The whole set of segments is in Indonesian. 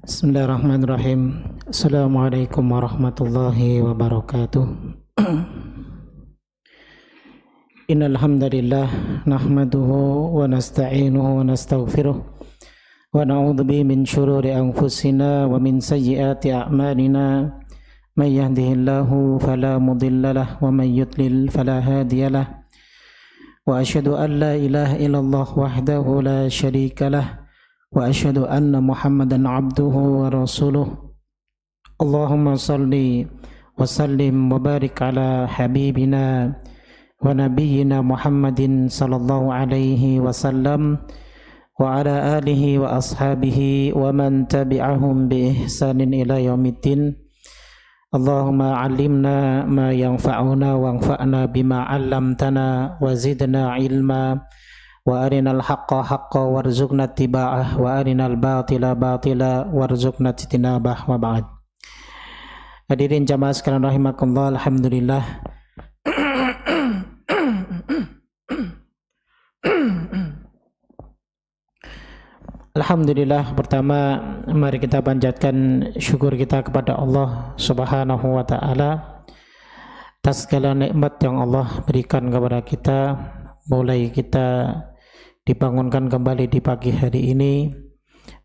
Bismillahirrahmanirrahim. Assalamualaikum warahmatullahi wabarakatuh. Innal hamdalillah nahmaduhu wa nasta'inuhu wa nastaghfiruh wa na'udzu bihi min shururi anfusina wa min sayyiati a'malina. May yahdihillahu fala mudilla lahu wa may yudlil fala hadiya lahu. Wa asyhadu an la ilaha illallah wahdahu la syarika lahu. Wa asyhadu anna Muhammadan abduhu wa rasuluh. Allahumma salli wa sallim wa barik ala habibina wa nabiyyina Muhammadin sallallahu alaihi wasallam wa ala alihi wa ashabihi wa man tabi'ahum bi ihsanin ila yaumiddin. Allahumma 'allimna ma yanfa'una wanfa'na bima 'allamtana wa zidna ilma. Wa arinal haqqa haqqa warzuqna ittiba'ah wa arinal batila batila warzuqna ijtinabah wa ba'd. Hadirin jamaah sekalian rahimakumullah, alhamdulillah. Alhamdulillah, pertama mari kita panjatkan syukur kita kepada Allah Subhanahu wa taala atas segala nikmat yang Allah berikan kepada kita, mulai kita dibangunkan kembali di pagi hari ini,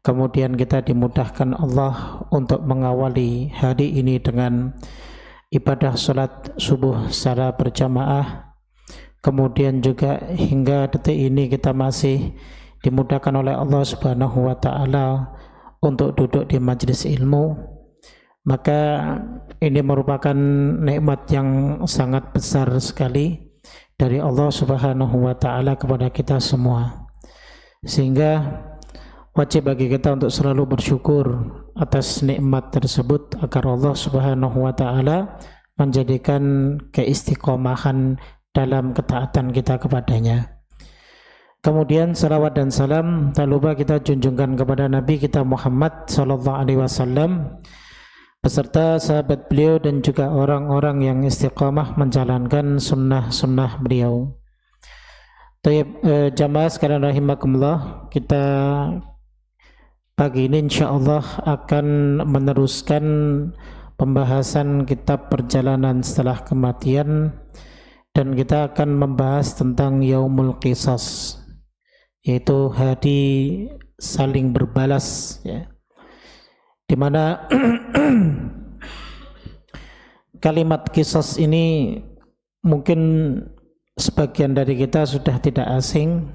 kemudian kita dimudahkan Allah untuk mengawali hari ini dengan ibadah salat subuh secara berjamaah, kemudian juga hingga detik ini kita masih dimudahkan oleh Allah Subhanahu wa taala untuk duduk di majelis ilmu. Maka ini merupakan nikmat yang sangat besar sekali dari Allah Subhanahu wa taala kepada kita semua, sehingga wajib bagi kita untuk selalu bersyukur atas nikmat tersebut agar Allah Subhanahu wa taala menjadikan keistiqomahan dalam ketaatan kita kepadanya. Kemudian salawat dan salam tak lupa kita junjungkan kepada Nabi kita Muhammad sallallahu alaihi wasallam beserta sahabat beliau dan juga orang-orang yang istiqamah menjalankan sunnah-sunnah beliau. Jamaah sekalian rahimakumullah, kita pagi ini insyaallah akan meneruskan pembahasan kitab Perjalanan Setelah Kematian, dan kita akan membahas tentang Yaumul Qisas, yaitu hari saling berbalas, ya, di mana kalimat qisas ini mungkin sebagian dari kita sudah tidak asing.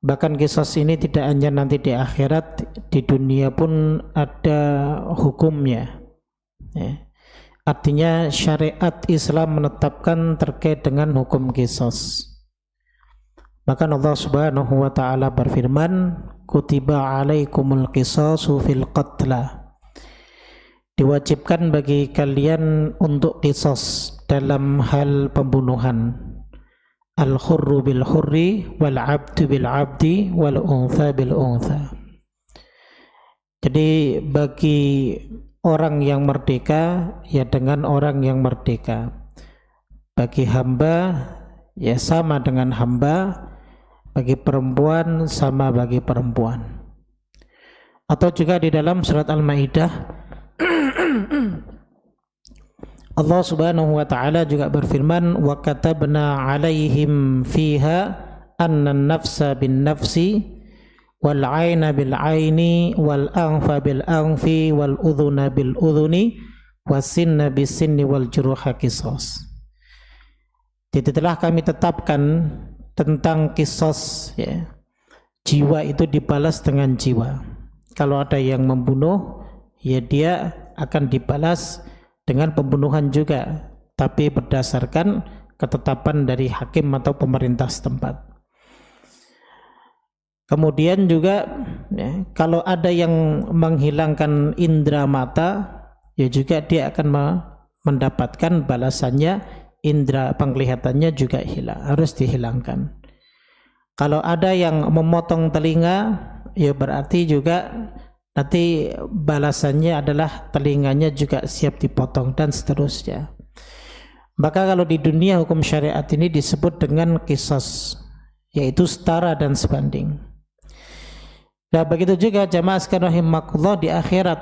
Bahkan qisas ini tidak hanya nanti di akhirat, di dunia pun ada hukumnya, ya. Artinya syariat Islam menetapkan terkait dengan hukum qisas. Bahkan Allah Subhanahu wa taala berfirman, kutiba alaikumul qisasu fil qatla. Diwajibkan bagi kalian untuk qisas dalam hal pembunuhan. Al-hurru bil hurri wal 'abdu bil 'abdi wal untha bil untha. Jadi bagi orang yang merdeka ya dengan orang yang merdeka. Bagi hamba ya sama dengan hamba. Bagi perempuan sama bagi perempuan. Atau juga di dalam surat Al-Maidah Allah Subhanahu wa taala juga berfirman, wa katabna 'alaihim fiha anna an-nafsa bin-nafsi wal 'aina bil-'aini wal anfa bil-anfi wal udhuna bil-udhuni was-sinna bis-sinni wal juruha qisas. Jadi telah kami tetapkan tentang qisas, ya. Jiwa itu dibalas dengan jiwa. Kalau ada yang membunuh, ya dia akan dibalas dengan pembunuhan juga, tapi berdasarkan ketetapan dari hakim atau pemerintah setempat. Kemudian juga ya, kalau ada yang menghilangkan indera mata, ya juga dia akan mendapatkan balasannya. Indera penglihatannya juga hilang, harus dihilangkan. Kalau ada yang memotong telinga, ya berarti juga nanti balasannya adalah telinganya juga siap dipotong dan seterusnya. Maka kalau di dunia hukum syariat ini disebut dengan qisas, yaitu setara dan sebanding. Nah, begitu juga jamaah sekalian rahimakumullah di akhirat.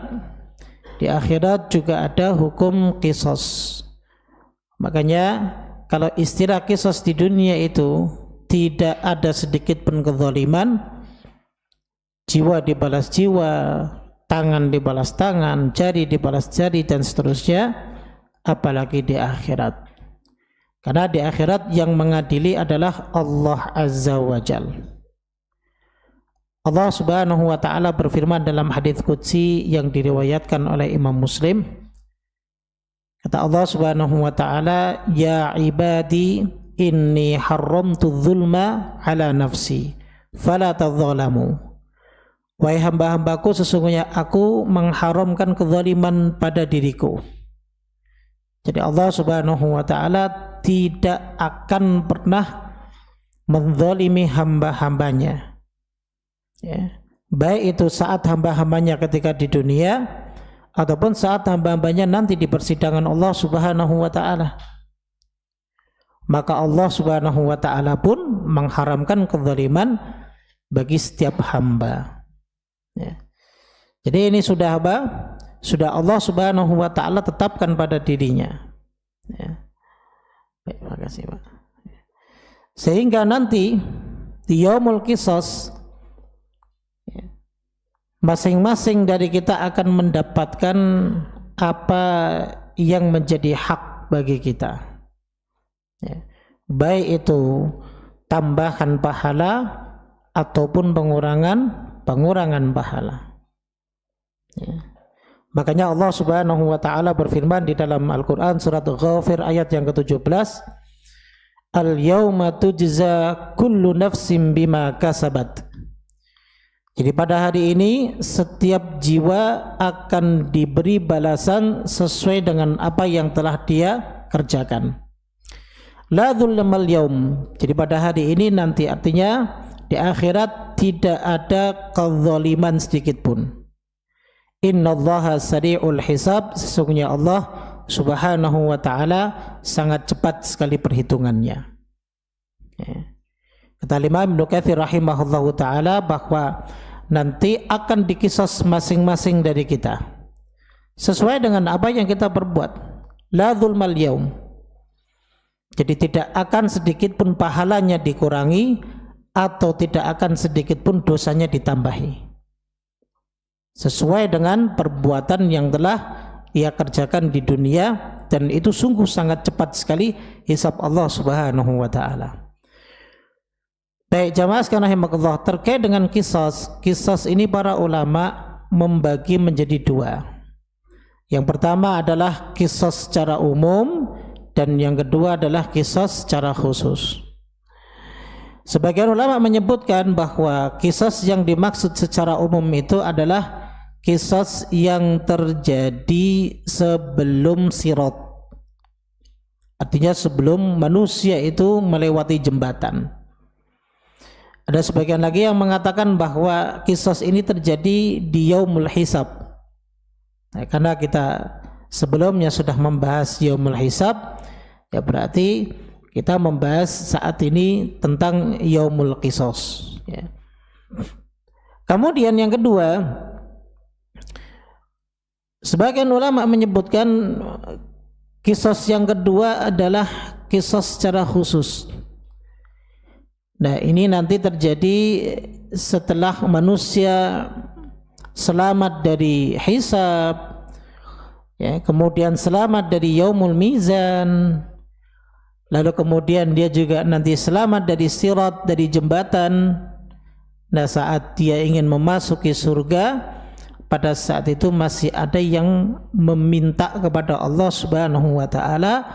Di akhirat juga ada hukum qisas. Makanya kalau istilah qisas di dunia itu tidak ada sedikit pun kezaliman, jiwa dibalas jiwa, tangan dibalas tangan, jari dibalas jari dan seterusnya, apalagi di akhirat. Karena di akhirat yang mengadili adalah Allah Azza wa Jalla. Allah Subhanahu wa taala berfirman dalam hadis qudsi yang diriwayatkan oleh Imam Muslim. Kata Allah Subhanahu wa taala, "Ya ibadi, inni haramtu dzulma ala nafsi, fala tadzalamu." Wahai hamba-hambaku, sesungguhnya aku mengharamkan kezaliman pada diriku. Jadi Allah Subhanahu wa taala tidak akan pernah menzalimi hamba-hambanya. Ya. Baik itu saat hamba-hambanya ketika di dunia ataupun saat hamba-hambanya nanti di persidangan Allah Subhanahu wa taala. Maka Allah Subhanahu wa taala pun mengharamkan kezaliman bagi setiap hamba. Ya. Jadi ini sudah apa? Sudah Allah Subhanahu wa taala tetapkan pada dirinya. Ya. Baik, makasih Pak. Sehingga nanti di yaumul qisas masing-masing dari kita akan mendapatkan apa yang menjadi hak bagi kita, ya. Baik itu tambahan pahala ataupun pengurangan pahala, ya. Makanya Allah Subhanahu wa taala berfirman di dalam Al-Qur'an surat Ghafir ayat yang ke-17, "Al-yauma tujza kullu nafsin bima kasabat." Jadi pada hari ini setiap jiwa akan diberi balasan sesuai dengan apa yang telah dia kerjakan. La dzulmal yaum. Jadi pada hari ini nanti artinya di akhirat tidak ada kezaliman sedikit pun. Innallaha sari'ul hisab, sesungguhnya Allah Subhanahu wa taala sangat cepat sekali perhitungannya. Ya. Kata Imam Ibnu Katsir rahimahullahu taala bahwa nanti akan dikisas masing-masing dari kita sesuai dengan apa yang kita perbuat. La dzulmal yaum. Jadi tidak akan sedikit pun pahalanya dikurangi atau tidak akan sedikit pun dosanya ditambahi. Sesuai dengan perbuatan yang telah ia kerjakan di dunia, dan itu sungguh sangat cepat sekali hisab Allah Subhanahu wa taala. Baik jamaah sekalian rahimakumullah, terkait dengan qisas ini para ulama membagi menjadi dua. Yang pertama adalah qisas secara umum dan yang kedua adalah qisas secara khusus. Sebagian ulama menyebutkan bahwa qisas yang dimaksud secara umum itu adalah qisas yang terjadi sebelum sirat. Artinya sebelum manusia itu melewati jembatan. Ada sebagian lagi yang mengatakan bahwa qisas ini terjadi di yaumul hisab. Nah, karena kita sebelumnya sudah membahas yaumul hisab, ya berarti kita membahas saat ini tentang yaumul qisas, ya. Kemudian yang kedua, sebagian ulama menyebutkan qisas yang kedua adalah qisas secara khusus. Nah, ini nanti terjadi setelah manusia selamat dari hisab, ya, kemudian selamat dari yaumul mizan, lalu kemudian dia juga nanti selamat dari sirat, dari jembatan. Nah, saat dia ingin memasuki surga, pada saat itu masih ada yang meminta kepada Allah Subhanahu wa taala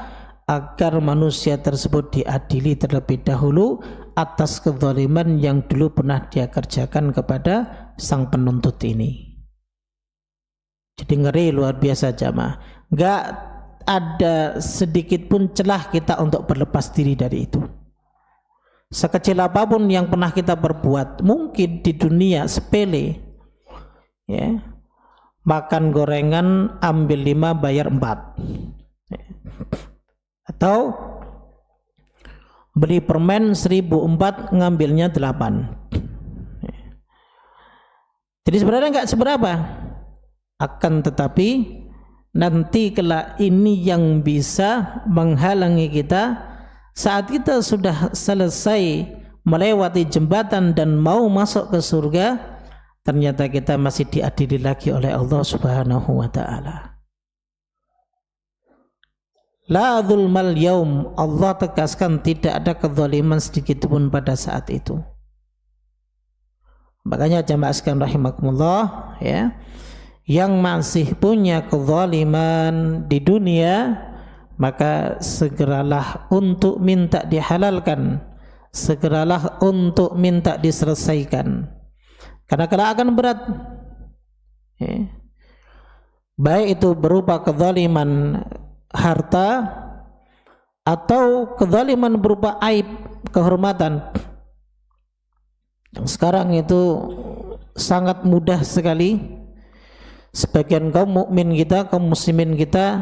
agar manusia tersebut diadili terlebih dahulu atas kezaliman yang dulu pernah dia kerjakan kepada sang penuntut ini. Jadi ngeri luar biasa jamaah. Enggak ada sedikit pun celah kita untuk berlepas diri dari itu. Sekecil apapun yang pernah kita perbuat, mungkin di dunia sepele, ya, makan gorengan ambil 5 bayar 4, atau beli permen 1004 ngambilnya 8. Jadi sebenarnya enggak seberapa, akan tetapi nanti kelak ini yang bisa menghalangi kita saat kita sudah selesai melewati jembatan dan mau masuk ke surga, ternyata kita masih diadili lagi oleh Allah Subhanahu wa taala. La dzulmal yaum, Allah tegaskan tidak ada kezaliman sedikit pun pada saat itu. Makanya jamaah sekalian rahimakumullah, ya, yang masih punya kezaliman di dunia, maka segeralah untuk minta dihalalkan, segeralah untuk minta diselesaikan, karena kelak akan berat, ya. Baik itu berupa kezaliman harta atau kezaliman berupa aib, kehormatan. Yang sekarang itu sangat mudah sekali sebagian kaum mukmin kita, kaum muslimin kita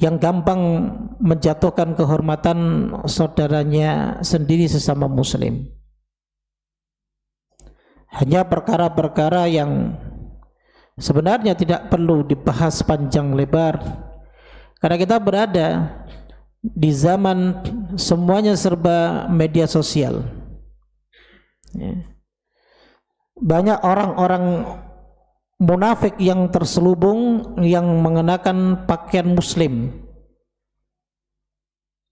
yang gampang menjatuhkan kehormatan saudaranya sendiri sesama muslim. Hanya perkara-perkara yang sebenarnya tidak perlu dibahas panjang lebar, karena kita berada di zaman semuanya serba media sosial, ya. Banyak orang-orang munafik yang terselubung yang mengenakan pakaian muslim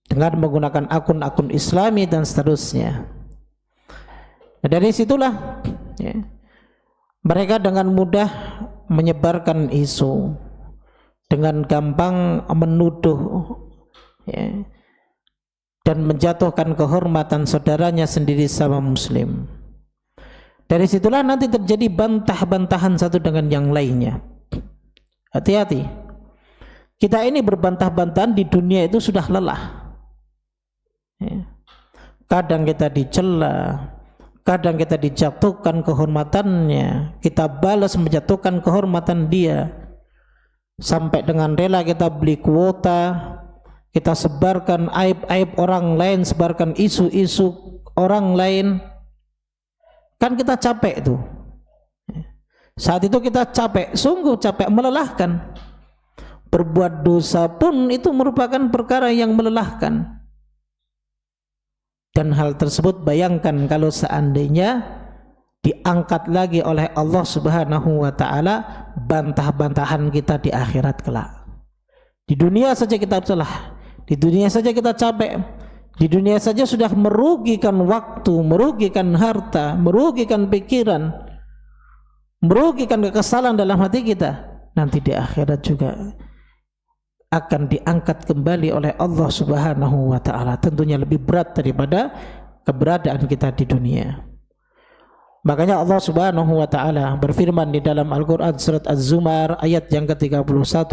dengan menggunakan akun-akun islami dan seterusnya. Nah, dari situlah, ya, mereka dengan mudah menyebarkan isu, dengan gampang menuduh, ya, dan menjatuhkan kehormatan saudaranya sendiri sama muslim. Dari situlah nanti terjadi bantah-bantahan satu dengan yang lainnya. Hati-hati, kita ini berbantah-bantahan di dunia itu sudah lelah, ya. Kadang kita dicela, kadang kita dijatuhkan kehormatannya, kita balas menjatuhkan kehormatan dia, sampai dengan rela kita beli kuota, kita sebarkan aib-aib orang lain, sebarkan isu-isu orang lain. Kan kita capek itu. Saat itu kita capek, sungguh capek, melelahkan. Berbuat dosa pun itu merupakan perkara yang melelahkan. Dan hal tersebut bayangkan kalau seandainya diangkat lagi oleh Allah Subhanahu wa taala bantah-bantahan kita di akhirat kelak. Di dunia saja kita celah, di dunia saja kita capek, di dunia saja sudah merugikan waktu, merugikan harta, merugikan pikiran, merugikan kekesalan dalam hati kita. Nanti di akhirat juga akan diangkat kembali oleh Allah Subhanahu wa taala, tentunya lebih berat daripada keberadaan kita di dunia. Makanya Allah Subhanahu wa taala berfirman di dalam Al-Qur'an surat Az-Zumar ayat yang ke-31,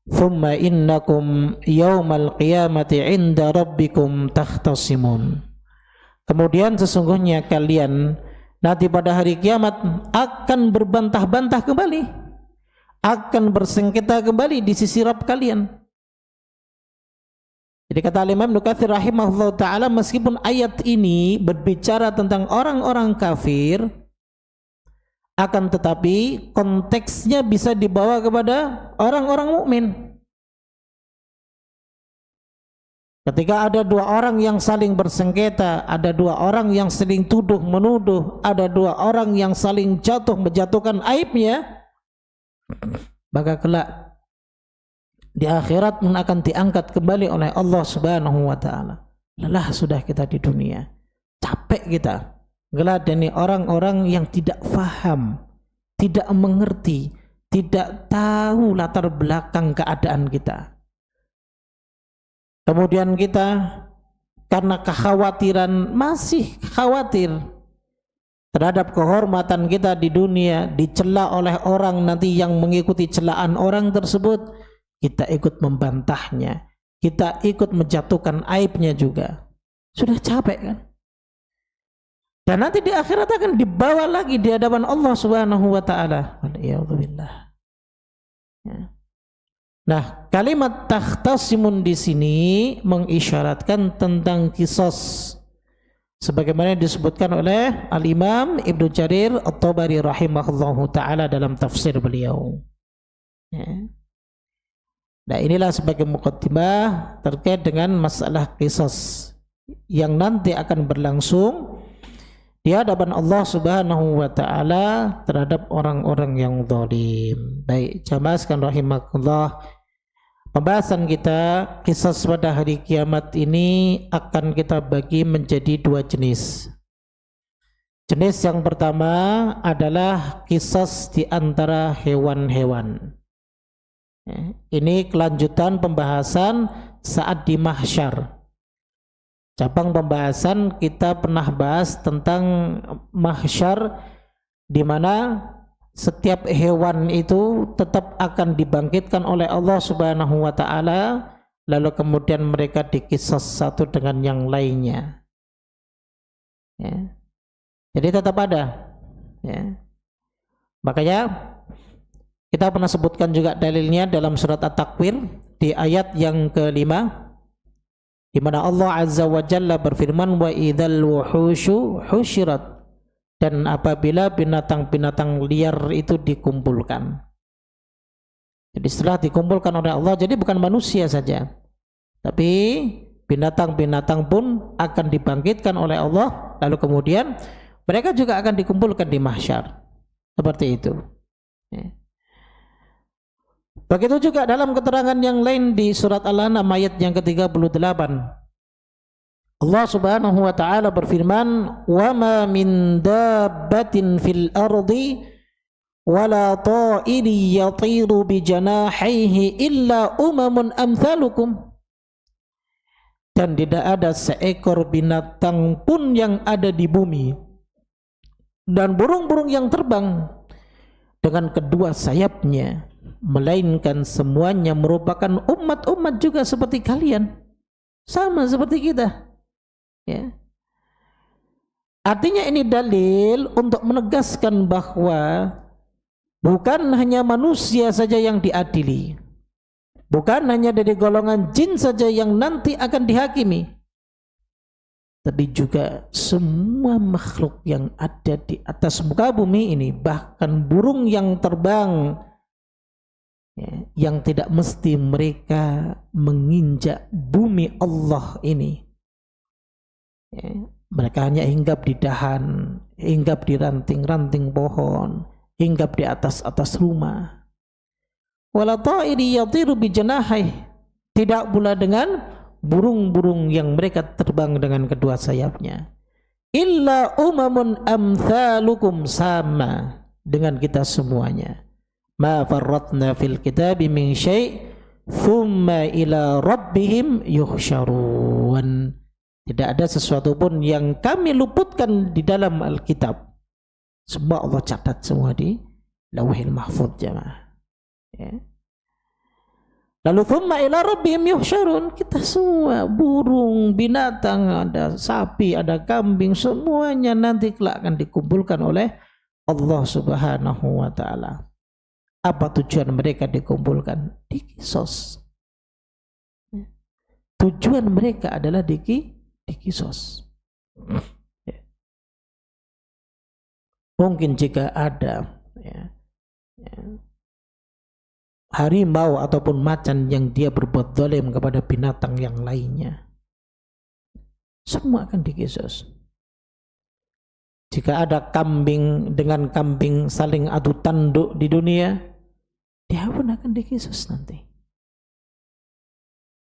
"Tsumma innakum yaumal qiyamati 'inda rabbikum takhtasimun." Kemudian sesungguhnya kalian nanti pada hari kiamat akan berbantah-bantah kembali, akan bersengketa kembali di sisi Rabb kalian. Jadi kata Imam Ibnu Katsir rahimahullah ta'ala, meskipun ayat ini berbicara tentang orang-orang kafir, akan tetapi konteksnya bisa dibawa kepada orang-orang mukmin. Ketika ada dua orang yang saling bersengketa, ada dua orang yang saling tuduh menuduh, ada dua orang yang saling jatuh menjatuhkan aibnya, maka kelak di akhirat pun akan diangkat kembali oleh Allah Subhanahu wa taala. Lelah sudah kita di dunia, capek kita ngeladeni orang-orang yang tidak faham, tidak mengerti, tidak tahu latar belakang keadaan kita. Kemudian kita karena kekhawatiran, masih khawatir terhadap kehormatan kita di dunia, dicela oleh orang nanti yang mengikuti celaan orang tersebut, kita ikut membantahnya, kita ikut menjatuhkan aibnya juga. Sudah capek kan? Dan nanti di akhirat akan dibawa lagi di hadapan Allah Subhanahu wa taala. Waliyadzubillah. Ya. Nah, kalimat takhtasimun di sini mengisyaratkan tentang qisas, sebagaimana disebutkan oleh Al-Imam Ibnu Jarir At-Tabari rahimahullahu taala dalam tafsir beliau. Ya. Nah, inilah sebagai muqaddimah terkait dengan masalah qisas yang nanti akan berlangsung di hadapan Allah Subhanahu wa taala terhadap orang-orang yang zalim. Baik, jamaah sekalian rahimakumullah, pembahasan kita qisas pada hari kiamat ini akan kita bagi menjadi dua jenis. Jenis yang pertama adalah qisas di antara hewan-hewan. Ini kelanjutan pembahasan saat di mahsyar. Cabang pembahasan kita pernah bahas tentang mahsyar, di mana setiap hewan itu tetap akan dibangkitkan oleh Allah Subhanahu wa taala, lalu kemudian mereka dikisas satu dengan yang lainnya. Ya. Jadi tetap ada. Ya. Makanya kita pernah sebutkan juga dalilnya dalam surat At-Takwir di ayat yang ke-5, di mana Allah Azza wa Jalla berfirman, wa idzal wuhushu husyirat, dan apabila binatang-binatang liar itu dikumpulkan. Jadi setelah dikumpulkan oleh Allah, jadi bukan manusia saja, tapi binatang-binatang pun akan dibangkitkan oleh Allah, lalu kemudian mereka juga akan dikumpulkan di mahsyar. Seperti itu. Ya. Begitu juga dalam keterangan yang lain di surat Al-An'am ayat yang ke-38. Allah Subhanahu wa taala berfirman, "Wa ma min dabbatin fil ardi wala ta'iri yatiru bi janahihi illa umamun amsalukum." Dan tidak ada seekor binatang pun yang ada di bumi dan burung-burung yang terbang dengan kedua sayapnya, melainkan semuanya merupakan umat-umat juga seperti kalian, sama seperti kita. Ya. Artinya ini dalil untuk menegaskan bahwa bukan hanya manusia saja yang diadili, bukan hanya dari golongan jin saja yang nanti akan dihakimi, tapi juga semua makhluk yang ada di atas muka bumi ini, bahkan burung yang terbang, ya, yang tidak mesti mereka menginjak bumi Allah ini. Ya, mereka hanya hinggap di dahan, hinggap di ranting-ranting pohon, hinggap di atas rumah. Wala ta'iri yatiru bi janahihi, tidak pula dengan burung-burung yang mereka terbang dengan kedua sayapnya. Illa umamun amsalukum, sama dengan kita semuanya. Ma farratna fil kitabi min syai' thumma ila rabbihim yuhsyarun. Tidak ada sesuatu pun yang kami luputkan di dalam Alkitab. Semua Allah catat semua di Lauhil Mahfuz, jemaah. Ya. Lalu thumma ila rabbihim yuhsyarun, kita semua, burung, binatang, ada sapi, ada kambing, semuanya nanti kelak akan dikumpulkan oleh Allah Subhanahu wa taala. Apa tujuan mereka dikumpulkan? Dikisos. Tujuan mereka adalah dikisos. Mungkin jika ada harimau ataupun macan yang dia berbuat zalim kepada binatang yang lainnya, semua akan dikisos. Jika ada kambing dengan kambing saling adu tanduk di dunia, dia pun akan dikisos nanti.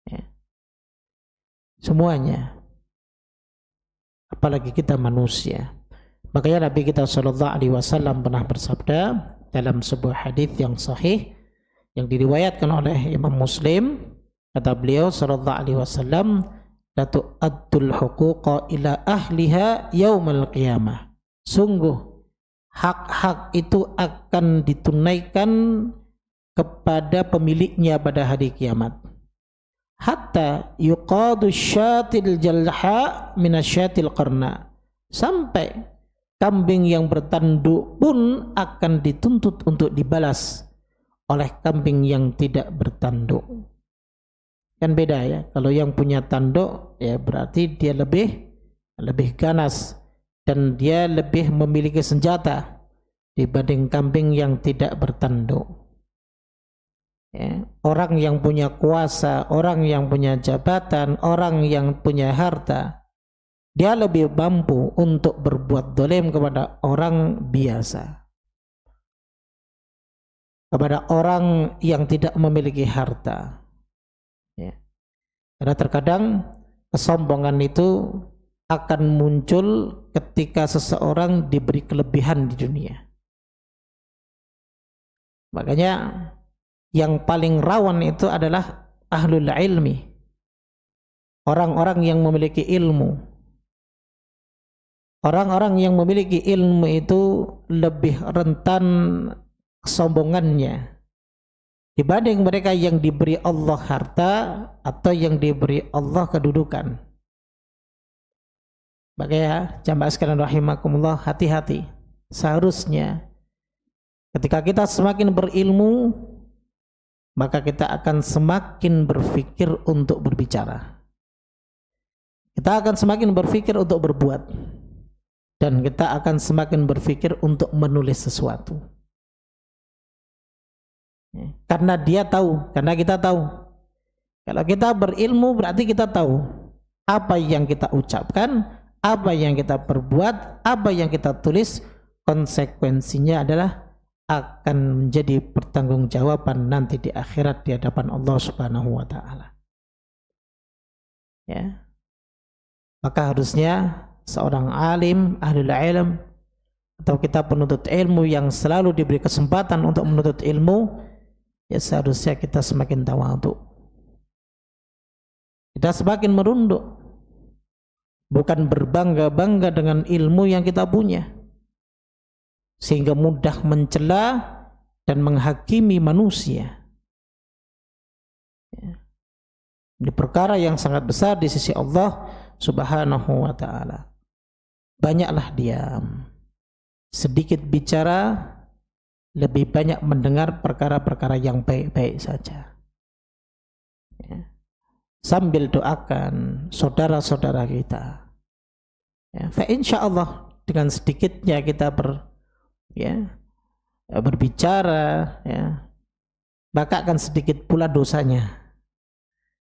Ya. Semuanya. Apalagi kita manusia. Makanya Nabi kita sallallahu alaihi wasallam pernah bersabda dalam sebuah hadis yang sahih yang diriwayatkan oleh Imam Muslim, kata beliau sallallahu alaihi wasallam, la tu'addul huquqa ila ahliha yaumal qiyamah. Sungguh hak-hak itu akan ditunaikan kepada pemiliknya pada hari kiamat. Hatta yuqadu syatil jalha minasyatil qarna, sampai kambing yang bertanduk pun akan dituntut untuk dibalas oleh kambing yang tidak bertanduk. Kan beda ya, kalau yang punya tanduk ya berarti dia lebih lebih ganas, dan dia lebih memiliki senjata dibanding kambing yang tidak bertanduk. Ya, orang yang punya kuasa, orang yang punya jabatan, orang yang punya harta, dia lebih mampu untuk berbuat zalim kepada orang biasa, kepada orang yang tidak memiliki harta. Ya. Karena terkadang kesombongan itu akan muncul ketika seseorang diberi kelebihan di dunia. Makanya yang paling rawan itu adalah ahlul ilmi, orang-orang yang memiliki ilmu. Orang-orang yang memiliki ilmu itu lebih rentan kesombongannya dibanding mereka yang diberi Allah harta atau yang diberi Allah kedudukan. Makanya jamaah sekalian rahimakumullah, hati-hati. Seharusnya ketika kita semakin berilmu, maka kita akan semakin berpikir untuk berbicara. Kita akan semakin berpikir untuk berbuat. Dan kita akan semakin berpikir untuk menulis sesuatu. Karena dia tahu, karena kita tahu. Kalau kita berilmu berarti kita tahu apa yang kita ucapkan, apa yang kita perbuat, apa yang kita tulis, konsekuensinya adalah akan menjadi pertanggungjawaban nanti di akhirat di hadapan Allah Subhanahu wa taala. Ya. Maka harusnya seorang alim, ahlul ilm, atau kita penuntut ilmu yang selalu diberi kesempatan untuk menuntut ilmu, ya seharusnya kita semakin tawadhu. Kita semakin merunduk, bukan berbangga-bangga dengan ilmu yang kita punya, sehingga mudah mencela dan menghakimi manusia. Ini perkara yang sangat besar di sisi Allah Subhanahu wa ta'ala. Banyaklah diam, sedikit bicara, lebih banyak mendengar perkara-perkara yang baik-baik saja. Ya. Sambil doakan saudara-saudara kita. Ya. Fa insyaallah dengan sedikitnya kita berbicara, ya, maka akan sedikit pula dosanya.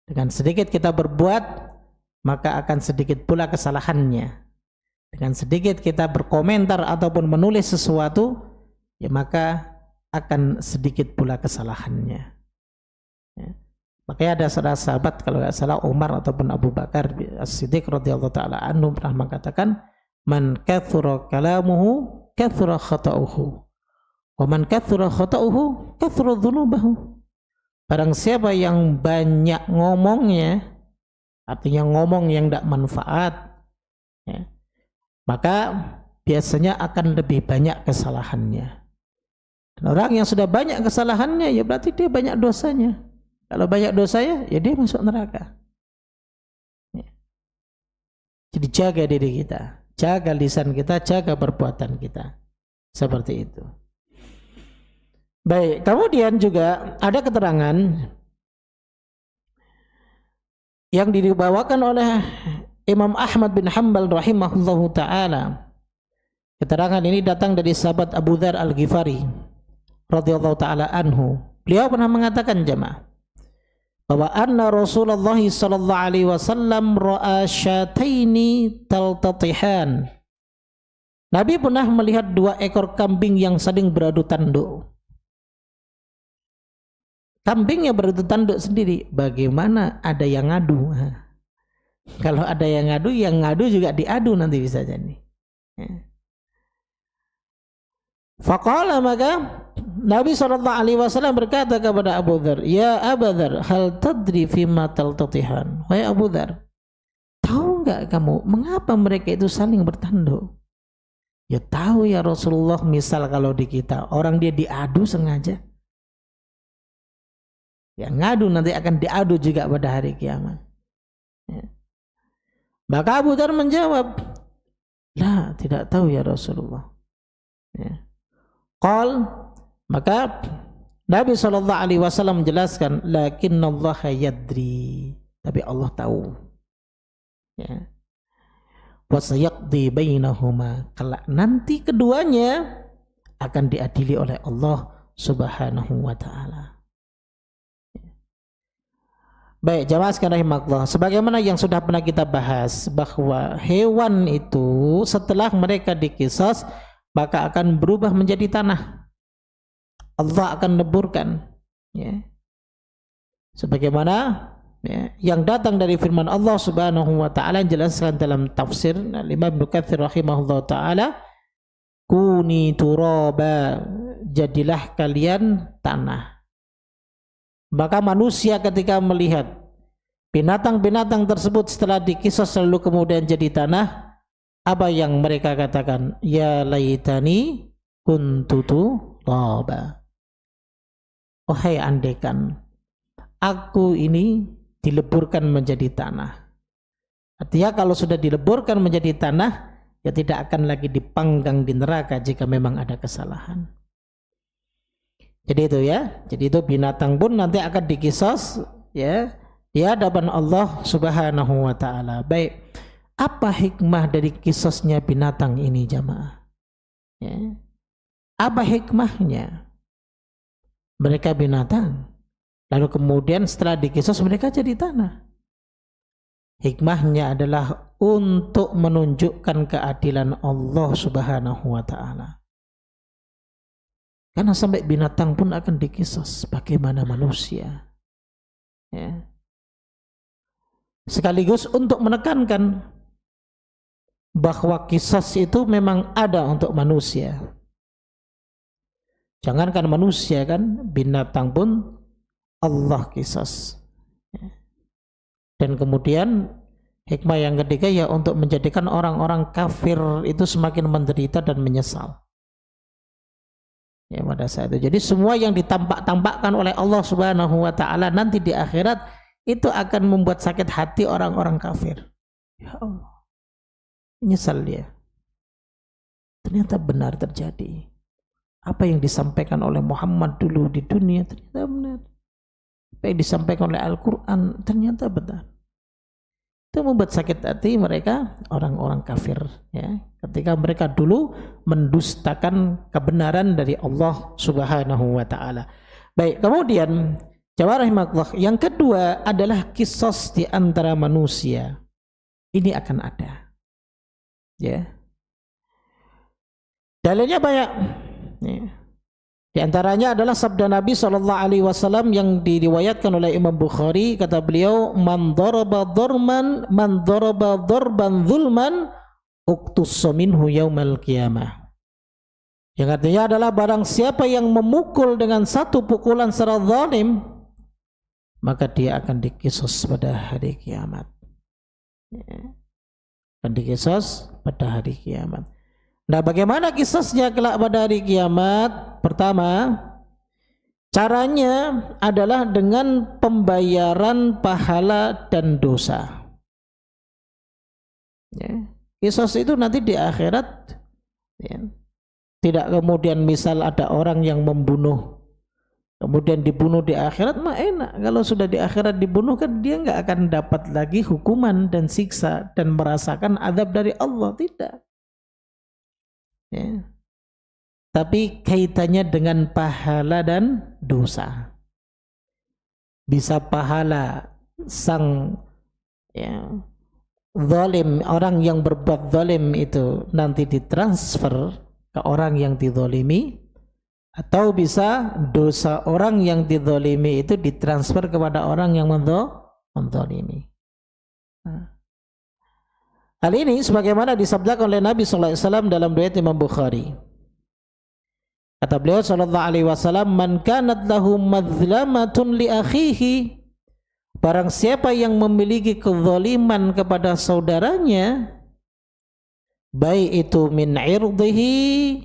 Dengan sedikit kita berbuat, maka akan sedikit pula kesalahannya. Dengan sedikit kita berkomentar ataupun menulis sesuatu, ya maka akan sedikit pula kesalahannya. Ya. Makanya ada sahabat, kalau nggak salah Umar ataupun Abu Bakar As-Siddiq radhiyallahu taala anhu pernah mengatakan, "Man kathura kalamuhu kathura khata'uhu, wa man kathura khata'uhu kathura dhunubahu." Barang siapa yang banyak ngomongnya, artinya ngomong yang tidak manfaat, ya, maka biasanya akan lebih banyak kesalahannya. Dan orang yang sudah banyak kesalahannya, ya berarti dia banyak dosanya. Kalau banyak dosanya, ya dia masuk neraka. Ya. Jadi jaga diri kita, jaga lisan kita, jaga perbuatan kita. Seperti itu. Baik, kemudian juga ada keterangan yang dibawakan oleh Imam Ahmad bin Hanbal rahimahullahu ta'ala. Keterangan ini datang dari sahabat Abu Dzar Al-Ghifari radhiyallahu ta'ala anhu. Beliau pernah mengatakan jemaah bahwa anna Rasulullah sallallahu alaihi wasallam ra'a syataini taltatihan. Nabi pernah melihat dua ekor kambing yang saling beradu tanduk. Kambingnya beradu tanduk sendiri. Bagaimana ada yang ngadu? Kalau ada yang ngadu juga diadu nanti bisa jadi. Faqala, maka Nabi SAW berkata kepada Abu Dzar, "Ya Abu Dzar, hal tadri fima taltatihan?" Wahai Abu Dzar, tahu enggak kamu mengapa mereka itu saling bertanduk? Ya tahu ya Rasulullah, misal kalau di kita orang dia diadu sengaja, ya ngadu nanti akan diadu juga pada hari kiamat. Ya. Maka Abu Dzar menjawab, "La, tidak tahu ya Rasulullah." Ya. Qal, maka Nabi SAW menjelaskan, "Lakinnallaha yadri." Tapi Allah tahu. Ya. wa sayaqdi bainahuma, kelak nanti keduanya akan diadili oleh Allah Subhanahu wa taala. Baik, jamaah sekalian rahimakumullah, sebagaimana yang sudah pernah kita bahas bahwa hewan itu setelah mereka diqisas maka akan berubah menjadi tanah. Allah akan leburkan, ya. Sebagaimana yang datang dari firman Allah Subhanahu wa taala yang jelaskan dalam tafsir Imam Ibnu Katsir rahimahullah taala, kuni turaba, jadilah kalian tanah. Maka manusia ketika melihat binatang-binatang tersebut setelah diqisas lalu kemudian jadi tanah, apa yang mereka katakan? Ya laitani kuntu turaba. Wahai andaikan aku ini dileburkan menjadi tanah. Artinya kalau sudah dileburkan menjadi tanah, ya tidak akan lagi dipanggang di neraka jika memang ada kesalahan. Jadi itu ya, jadi itu binatang pun nanti akan diqisas ya di hadapan Allah Subhanahu wa taala. Baik, apa hikmah dari qisasnya binatang ini jamaah? Ya. Apa hikmahnya? Mereka binatang, lalu kemudian setelah diqisas mereka jadi tanah. Hikmahnya adalah untuk menunjukkan keadilan Allah Subhanahu wa taala. Karena sampai binatang pun akan diqisas bagaimana manusia. Ya. Sekaligus untuk menekankan bahwa qisas itu memang ada untuk manusia. Jangankan manusia kan, binatang pun Allah qisas. Ya. Dan kemudian hikmah yang ketiga ya untuk menjadikan orang-orang kafir itu semakin menderita dan menyesal. Ya pada saat itu. Jadi semua yang ditampak-tampakkan oleh Allah Subhanahu wa taala nanti di akhirat itu akan membuat sakit hati orang-orang kafir. Ya Allah. Menyesal dia. Ternyata benar terjadi. Apa yang disampaikan oleh Muhammad dulu di dunia ternyata benar. Apa yang disampaikan oleh Al-Qur'an ternyata benar. Itu membuat sakit hati mereka orang-orang kafir ya, ketika mereka dulu mendustakan kebenaran dari Allah Subhanahu wa taala. Baik, kemudian jamaah rahimakumullah, yang kedua adalah qisas di antara manusia. Ini akan ada. Ya. Dalilnya banyak. Ya. Di antaranya adalah sabda Nabi SAW yang diriwayatkan oleh Imam Bukhari, kata beliau, man daraba darban zulman uqtussa minhu yaumal qiyamah. Yang artinya adalah barang siapa yang memukul dengan satu pukulan secara zalim, maka dia akan diqisas pada hari kiamat. Ya. Akan diqisas pada hari kiamat. Nah, bagaimana kisahnya kelak pada hari kiamat? Pertama, caranya adalah dengan pembayaran pahala dan dosa. Ya. Kisah itu nanti di akhirat, ya. Tidak kemudian misal ada orang yang membunuh, kemudian dibunuh di akhirat, mah enak. Kalau sudah di akhirat dibunuh kan dia nggak akan dapat lagi hukuman dan siksa dan merasakan azab dari Allah, tidak. Ya. Tapi kaitannya dengan pahala dan dosa. Bisa pahala sang ya, zalim, orang yang berbuat zalim itu nanti ditransfer ke orang yang dizalimi, atau bisa dosa orang yang dizalimi itu ditransfer kepada orang yang menzalimi. Nah. Hal ini sebagaimana disabdakan oleh Nabi SAW dalam riwayat Imam Bukhari. Kata beliau SAW, man kanat lahu madzlamatun li akhihi, barang siapa yang memiliki kezaliman kepada saudaranya, baik itu min irdihi,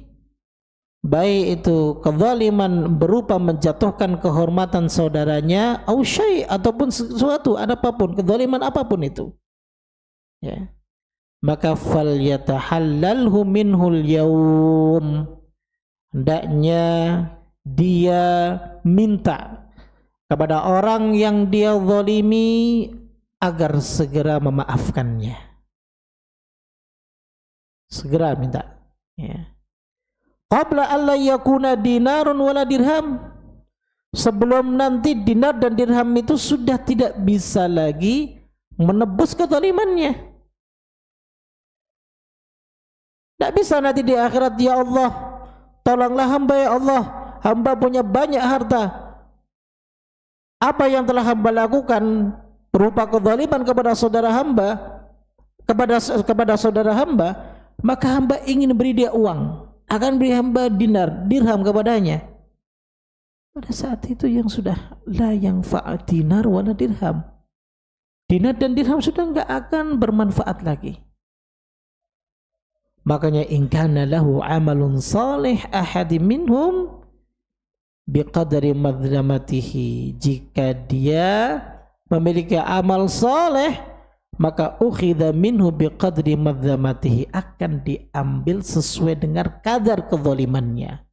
baik itu kezaliman berupa menjatuhkan kehormatan saudaranya, au syai', ataupun sesuatu, apapun, kezaliman apapun itu. Ya. Maka fal yatahallalhu minhul yaum, hendaknya dia minta kepada orang yang dia zalimi agar segera memaafkannya. Segera minta. Ya. Qabla alla yakuna dinarun wala dirham. Sebelum nanti dinar dan dirham itu sudah tidak bisa lagi menebus kezalimannya. Tidak bisa nanti di akhirat, ya Allah, tolonglah hamba ya Allah, hamba punya banyak harta. Apa yang telah hamba lakukan berupa kezaliman kepada saudara hamba, kepada saudara hamba, maka hamba ingin beri dia uang, akan beri hamba dinar, dirham kepadanya. Pada saat itu yang sudah la yang fa'at dinar wala dirham. Dinar dan dirham sudah enggak akan bermanfaat lagi. Makanya in kana lahu amalun salih ahadim minhum biqadri madzlamatihi, jika dia memiliki amal saleh maka ukhidha minhu biqadri madzlamatihi, akan diambil sesuai dengan kadar kezalimannya.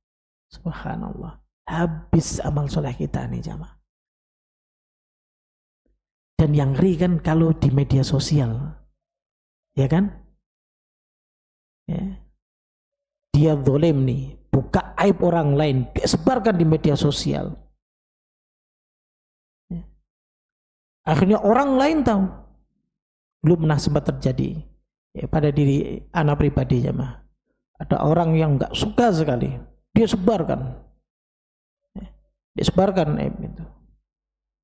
Subhanallah, habis amal soleh kita nih jamaah. Dan yang ngeri kan kalau di media sosial, ya kan, ya. Dia zalim nih, buka aib orang lain, dia sebarkan di media sosial. Ya. Akhirnya orang lain tahu. Belum pernah sempat terjadi ya, pada diri anak pribadi jamaah. Ada orang yang nggak suka sekali, dia sebarkan, ya. Dia sebarkan aib itu.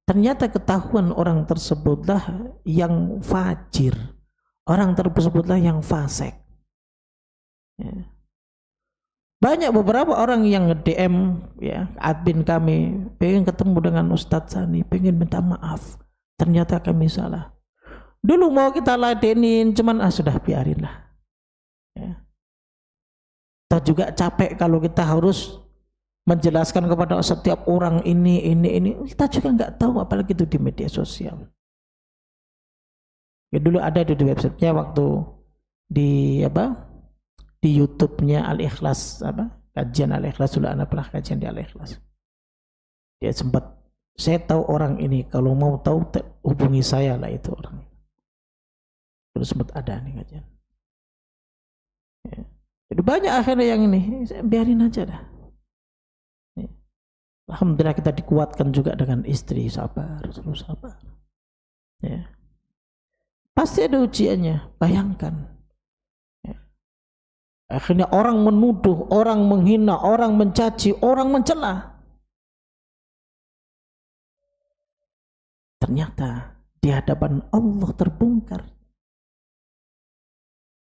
Ternyata ketahuan orang tersebutlah yang fajir, orang tersebutlah yang fasik. Ya. Banyak beberapa orang yang nge-DM ya, admin kami, pengen ketemu dengan Ustadz Sani, pengen minta maaf, ternyata kami salah. Dulu mau kita ladenin, cuman sudah biarinlah. Ya. Kita juga capek kalau kita harus menjelaskan kepada setiap orang ini, kita juga nggak tahu, apalagi itu di media sosial. Ya, dulu ada di websitenya waktu di di YouTube-nya Al-Ikhlas, kajian Al-Ikhlas, dulu anak pernah kajian di Al-Ikhlas. Dia sempat, saya tahu orang ini, kalau mau tahu hubungi saya lah itu orang. Terus sempat ada nih kajian. Ya. Jadi banyak akhirnya yang ini, saya biarin aja dah. Ya. Alhamdulillah kita dikuatkan juga dengan istri, sabar, terus sabar. Ya. Pasti ada ujiannya, bayangkan. Ya. Akhirnya orang menuduh, orang menghina, orang mencaci, orang mencela. Ternyata di hadapan Allah terbongkar.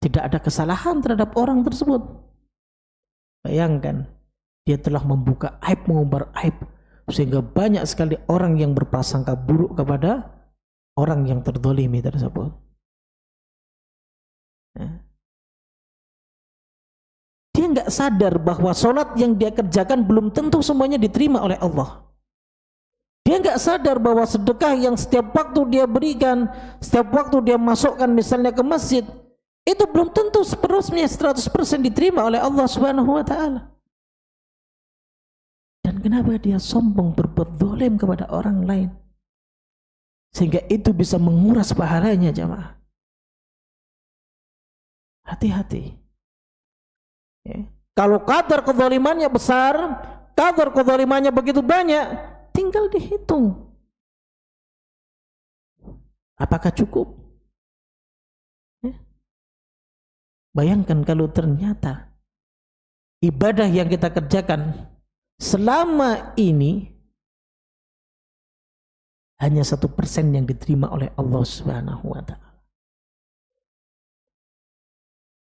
Tidak ada kesalahan terhadap orang tersebut. Bayangkan, dia telah membuka aib, mengumbar aib, sehingga banyak sekali orang yang berprasangka buruk kepada orang yang terzalimi tersebut. Ya. Dia nggak sadar bahwa sholat yang dia kerjakan belum tentu semuanya diterima oleh Allah. Dia nggak sadar bahwa sedekah yang setiap waktu dia berikan, setiap waktu dia masukkan misalnya ke masjid, itu belum tentu sepenuhnya 100% diterima oleh Allah Subhanahu wa Ta'ala. Dan kenapa dia sombong berbuat zalim kepada orang lain, sehingga itu bisa menguras pahalanya jamaah. Hati-hati. Ya. Kalau kadar kezalimannya besar, kadar kezalimannya begitu banyak, tinggal dihitung. Apakah cukup? Ya. Bayangkan kalau ternyata ibadah yang kita kerjakan selama ini hanya 1% yang diterima oleh Allah Subhanahu wa Ta'ala.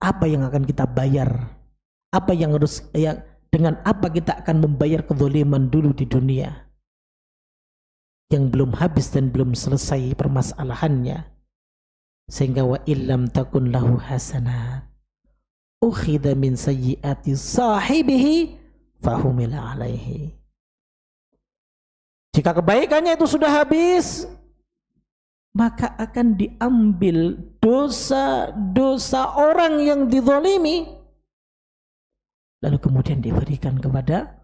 Apa yang akan kita bayar? Apa yang harus, dengan apa kita akan membayar kezaliman dulu di dunia yang belum habis dan belum selesai permasalahannya, sehingga wa illam takun lahu hasanat ukhidha min sayyiati sahibihi fahumila alaihi. Jika kebaikannya itu sudah habis, maka akan diambil dosa-dosa orang yang dizalimi, lalu kemudian diberikan kepada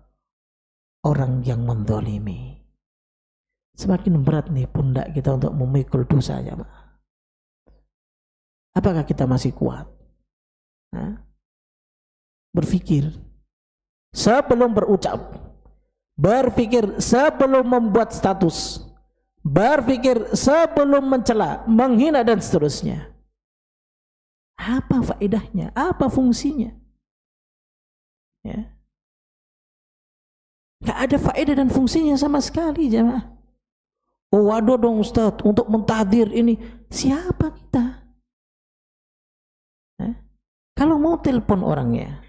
orang yang menzalimi. Semakin berat nih pundak kita untuk memikul dosa, ya Pak. Apakah kita masih kuat? Nah, berpikir sebelum berucap, berpikir sebelum membuat status, berpikir sebelum mencela, menghina dan seterusnya. Apa faedahnya? Apa fungsinya? Ya. Gak ada faedah dan fungsinya sama sekali, jemaah. Oh, waduh dong Ustaz, untuk mentahdir ini. Siapa kita? Ya. Kalau mau telepon orangnya,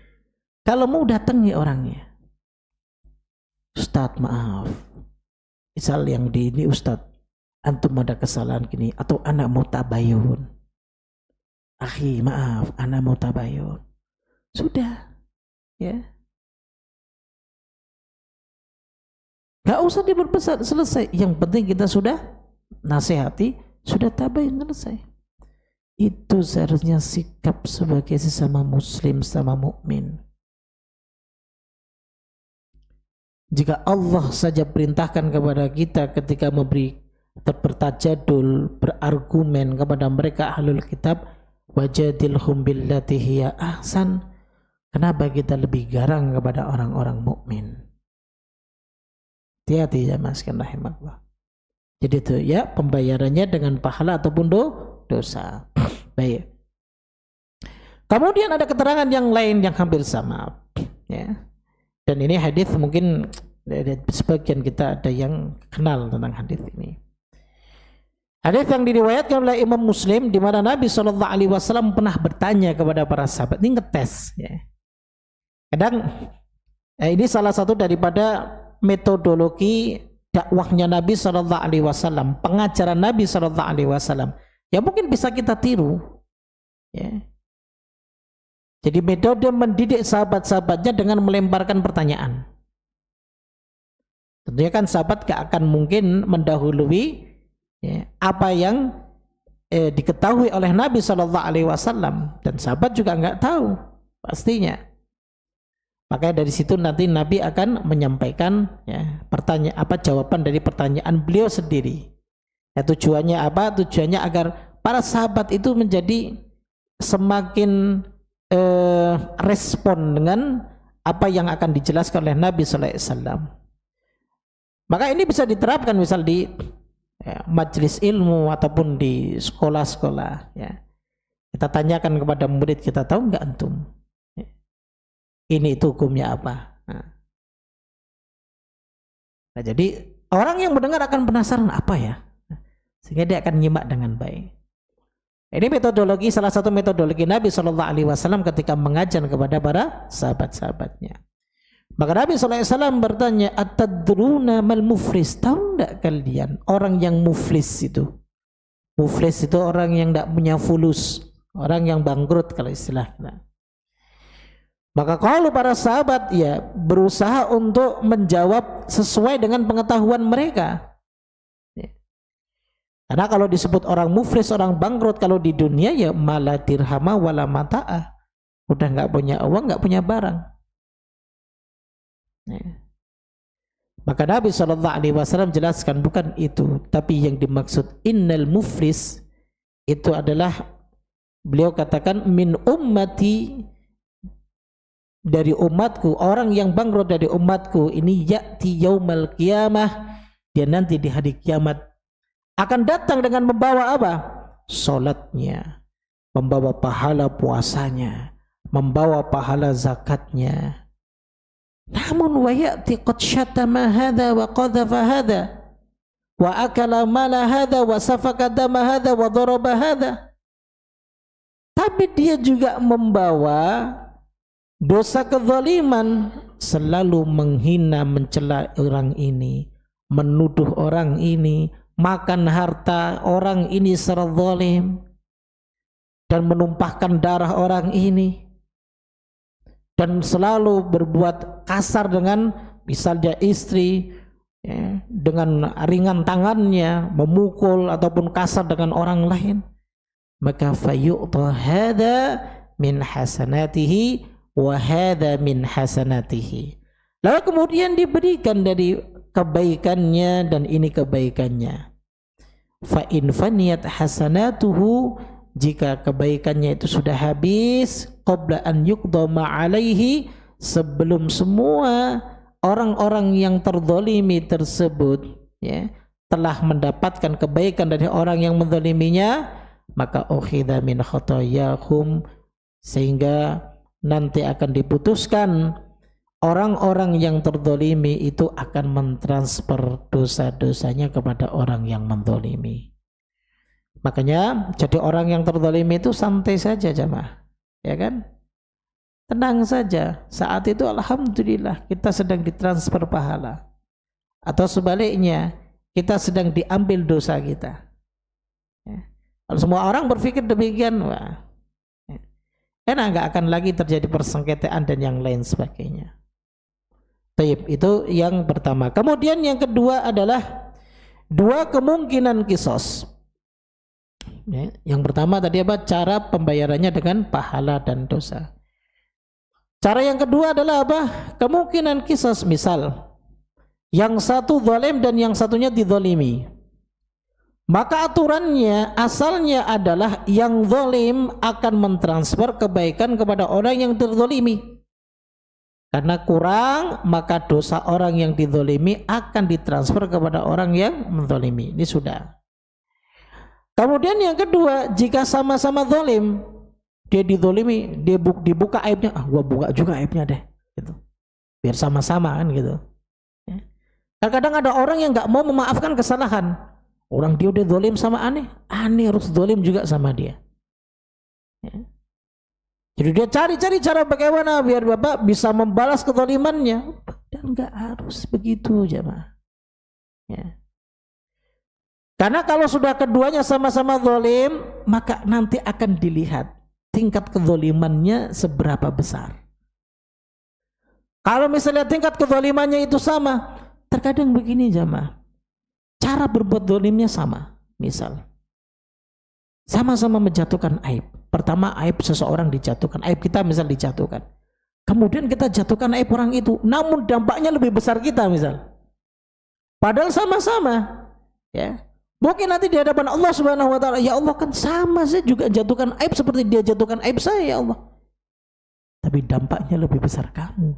kalau mau datangi orangnya, Ustaz maaf, misal yang di ini Ustaz, antum ada kesalahan gini, atau anak mau tabayun, akhi maaf, anak mau tabayun, sudah, ya, gak usah diperbesar, selesai. Yang penting kita sudah nasihati, sudah tabayun, selesai. Itu seharusnya sikap sebagai sesama muslim, sama mukmin. Jika Allah saja perintahkan kepada kita ketika memberi bertajadul, berargumen kepada mereka ahlul kitab, wajadilhum billati hiya ahsan, kenapa kita lebih garang kepada orang-orang mukmin? Hati-hati ya mas, rahimahullah. Jadi itu ya, pembayarannya dengan pahala ataupun dosa. Baik. Kemudian ada keterangan yang lain yang hampir sama, ya. Dan ini hadis mungkin dari sebagian kita ada yang kenal tentang hadis ini. Hadis yang diriwayatkan oleh Imam Muslim, di mana Nabi SAW pernah bertanya kepada para sahabat, ini ngetes, ya. Kadang ini salah satu daripada metodologi dakwahnya Nabi SAW, pengajaran Nabi SAW, ya mungkin bisa kita tiru, ya. Jadi metode mendidik sahabat-sahabatnya dengan melemparkan pertanyaan. Tentunya kan sahabat gak akan mungkin mendahului, ya, apa yang diketahui oleh Nabi SAW, dan sahabat juga nggak tahu pastinya. Makanya dari situ nanti Nabi akan menyampaikan, ya, jawaban dari pertanyaan beliau sendiri. Ya, tujuannya apa? Tujuannya agar para sahabat itu menjadi semakin respon dengan apa yang akan dijelaskan oleh Nabi SAW. Maka ini bisa diterapkan misal di majelis ilmu ataupun di sekolah-sekolah, ya. Kita tanyakan kepada murid kita, tahu nggak antum ini itu hukumnya apa? Nah, jadi orang yang mendengar akan penasaran apa ya, sehingga dia akan nyimak dengan baik. Ini metodologi, salah satu metodologi Nabi SAW ketika mengajar kepada para sahabat-sahabatnya. Maka Nabi SAW bertanya, atadruna mal muflis, tahu enggak kalian orang yang muflis itu? Muflis itu orang yang tidak punya fulus, orang yang bangkrut kalau istilahnya. Maka kalau para sahabat ya berusaha untuk menjawab sesuai dengan pengetahuan mereka. Karena kalau disebut orang muflis, orang bangkrut kalau di dunia ya mala dirhama wala mata'ah, udah nggak punya uang, nggak punya barang. Ya. Maka Nabi SAW jelaskan bukan itu, tapi yang dimaksud innal muflis itu adalah, beliau katakan min ummati, dari umatku, orang yang bangkrut dari umatku ini, ya'ti yaumal qiyamah, dia nanti di hari kiamat akan datang dengan membawa apa? Salatnya, membawa pahala puasanya, membawa pahala zakatnya. Namun wa ya'ti qad syatama hadza wa qadhafa hadza wa akala mala hadza wa safaka dama hadza wa daraba hadza. Tapi dia juga membawa dosa kezaliman, selalu menghina, mencela orang ini, menuduh orang ini, makan harta orang ini secara zalim, dan menumpahkan darah orang ini, dan selalu berbuat kasar dengan misalnya istri, ya, dengan ringan tangannya memukul ataupun kasar dengan orang lain. Maka fayu'ta hadza min hasanatihi wa hadza min hasanatihi, lalu kemudian diberikan dari kebaikannya dan ini kebaikannya. Fa in faniyat hasanatuhu jika kebaikannya itu sudah habis, qabla an yuqda ma alaihi, sebelum semua orang-orang yang terzalimi tersebut ya telah mendapatkan kebaikan dari orang yang menzaliminya, maka ukhidha min khotoyahum, sehingga nanti akan diputuskan orang-orang yang terzalimi itu akan mentransfer dosa-dosanya kepada orang yang menzalimi. Makanya jadi orang yang terzalimi itu santai saja jamaah, ya kan? Tenang saja. Saat itu alhamdulillah kita sedang ditransfer pahala, atau sebaliknya kita sedang diambil dosa kita. Ya. Kalau semua orang berpikir demikian, wah, karena nggak akan lagi terjadi persengketaan dan yang lain sebagainya. Taib, itu yang pertama. Kemudian yang kedua adalah dua kemungkinan kisos. Ya, yang pertama tadi apa? Cara pembayarannya dengan pahala dan dosa. Cara yang kedua adalah apa? Kemungkinan kisos. Misal yang satu zalim dan yang satunya dizalimi, maka aturannya asalnya adalah yang zalim akan mentransfer kebaikan kepada orang yang terzalimi. Karena kurang, maka dosa orang yang dizalimi akan ditransfer kepada orang yang menzalimi. Ini sudah. Kemudian yang kedua, jika sama-sama zalim, dia dizalimi, dia dibuka aibnya, gua buka juga aibnya deh, gitu. Biar sama-sama kan gitu. Ya. Kadang-kadang ada orang yang nggak mau memaafkan kesalahan. Orang dia udah zalim sama aneh harus zalim juga sama dia. Ya. Jadi dia cari-cari cara bagaimana biar bapak bisa membalas kezalimannya. Dan nggak harus begitu jemaah. Ya. Karena kalau sudah keduanya sama-sama zalim, maka nanti akan dilihat tingkat kezalimannya seberapa besar. Kalau misalnya tingkat kezalimannya itu sama, terkadang begini jemaah. Cara berbuat zalimnya sama. Misal sama-sama menjatuhkan aib. Pertama aib seseorang dijatuhkan, aib kita misal dijatuhkan. Kemudian kita jatuhkan aib orang itu, namun dampaknya lebih besar kita misal. Padahal sama-sama, ya. Mungkin nanti di hadapan Allah Subhanahu wa taala, ya Allah kan sama, saya juga jatuhkan aib seperti dia jatuhkan aib saya ya Allah. Tapi dampaknya lebih besar kamu.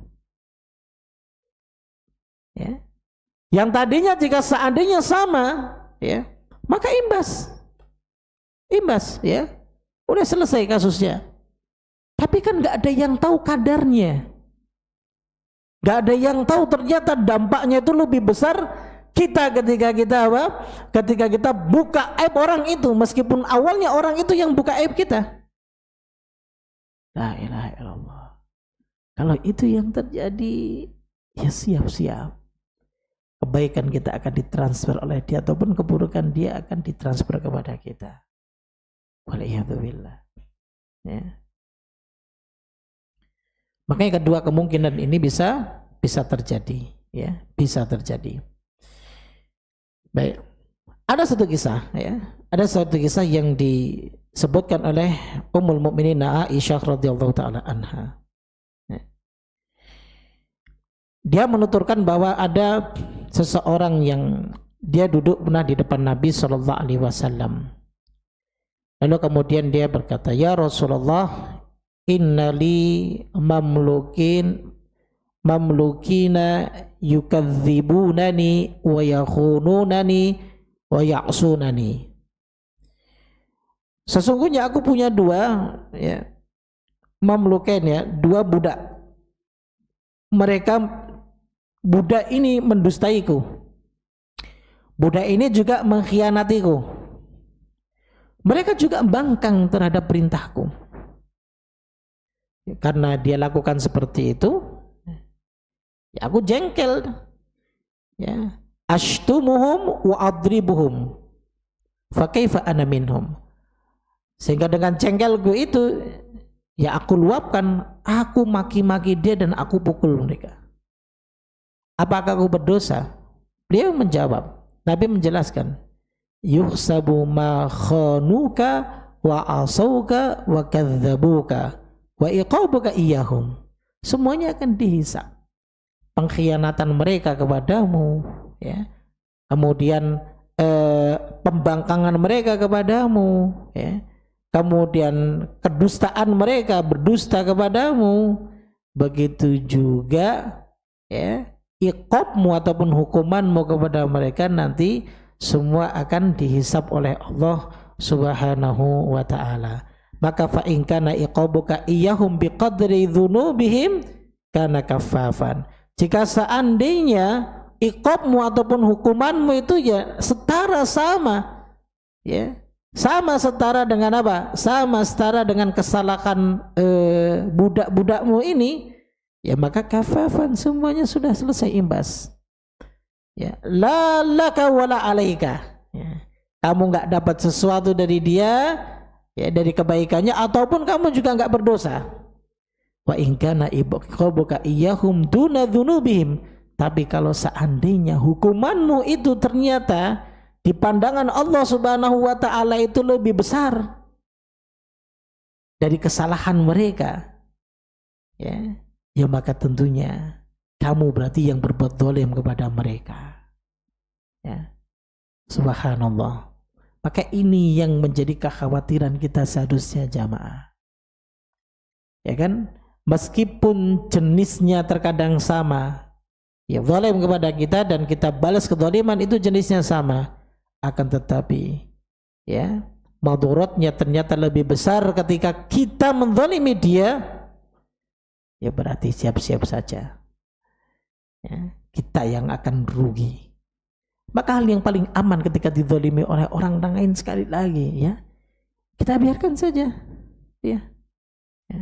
Ya. Yang tadinya jika seandainya sama, ya, maka imbas ya. Udah selesai kasusnya. Tapi kan nggak ada yang tahu kadarnya. Nggak ada yang tahu ternyata dampaknya itu lebih besar kita ketika kita buka aib orang itu, meskipun awalnya orang itu yang buka aib kita. La ilaha illallah. Kalau itu yang terjadi, ya siap-siap kebaikan kita akan ditransfer oleh dia, ataupun keburukan dia akan ditransfer kepada kita. Waliyadzubillah. Ya. Makanya kedua kemungkinan ini bisa terjadi, ya, bisa terjadi. Baik, ada satu kisah yang disebutkan oleh Ummul Mukminin Aisyah radhiyallahu taala anha. Dia menuturkan bahwa ada seseorang yang dia duduk pernah di depan Nabi sallallahu alaihi wasallam. Lalu kemudian dia berkata, "Ya Rasulullah, innali mamlukina yukadzibunani wa yakhununani wa ya'sunani." Sesungguhnya aku punya dua, ya, mamlukin, ya, dua budak. Budak ini mendustaiku. Budak ini juga mengkhianatiku. Mereka juga bangkang terhadap perintahku. Karena dia lakukan seperti itu, ya aku jengkel, ya, ashtumuhum wa adribuhum fa kaifa ana minhum. Sehingga dengan jengkelku itu, ya aku luapkan, aku maki-maki dia dan aku pukul mereka. Apakah aku berdosa? Beliau menjawab, Nabi menjelaskan, yuhsabu ma khanuka wa asauka wa kadzabuka wa iqabuka iyahum. Semuanya akan dihisab. Pengkhianatan mereka kepadamu, ya. Kemudian pembangkangan mereka kepadamu, ya. kemudian kedustaan mereka, berdusta kepadamu, begitu juga ya iqabmu ataupun hukumanmu kepada mereka nanti semua akan dihisab oleh Allah Subhanahu wa ta'ala. Maka fa in kana iqabuka iyyahum biqadri dzunubihim kana kaffafan. Jika seandainya iqabmu ataupun hukumanmu itu ya setara sama, ya sama setara dengan apa? Sama setara dengan kesalahan budak-budakmu ini, ya maka kafafan, semuanya sudah selesai imbas. Ya, la laka wala alaika. Ya. Kamu nggak dapat sesuatu dari dia, ya dari kebaikannya, ataupun kamu juga nggak berdosa. Wa in kana iqabuka iyyahum duna dzunubihim. Tapi kalau seandainya hukumanmu itu ternyata di pandangan Allah Subhanahu wa ta'ala itu lebih besar dari kesalahan mereka, ya, ya maka tentunya kamu berarti yang berbuat zalim kepada mereka. Ya. Subhanallah. Maka ini yang menjadi kekhawatiran kita seharusnya jamaah. Ya kan? Meskipun jenisnya terkadang sama, ya zalim kepada kita dan kita balas kezaliman itu jenisnya sama, akan tetapi ya madharatnya ternyata lebih besar ketika kita menzalimi dia, ya berarti siap-siap saja ya, kita yang akan rugi. Maka hal yang paling aman ketika dizalimi oleh orang lain, sekali lagi ya, kita biarkan saja ya, ya.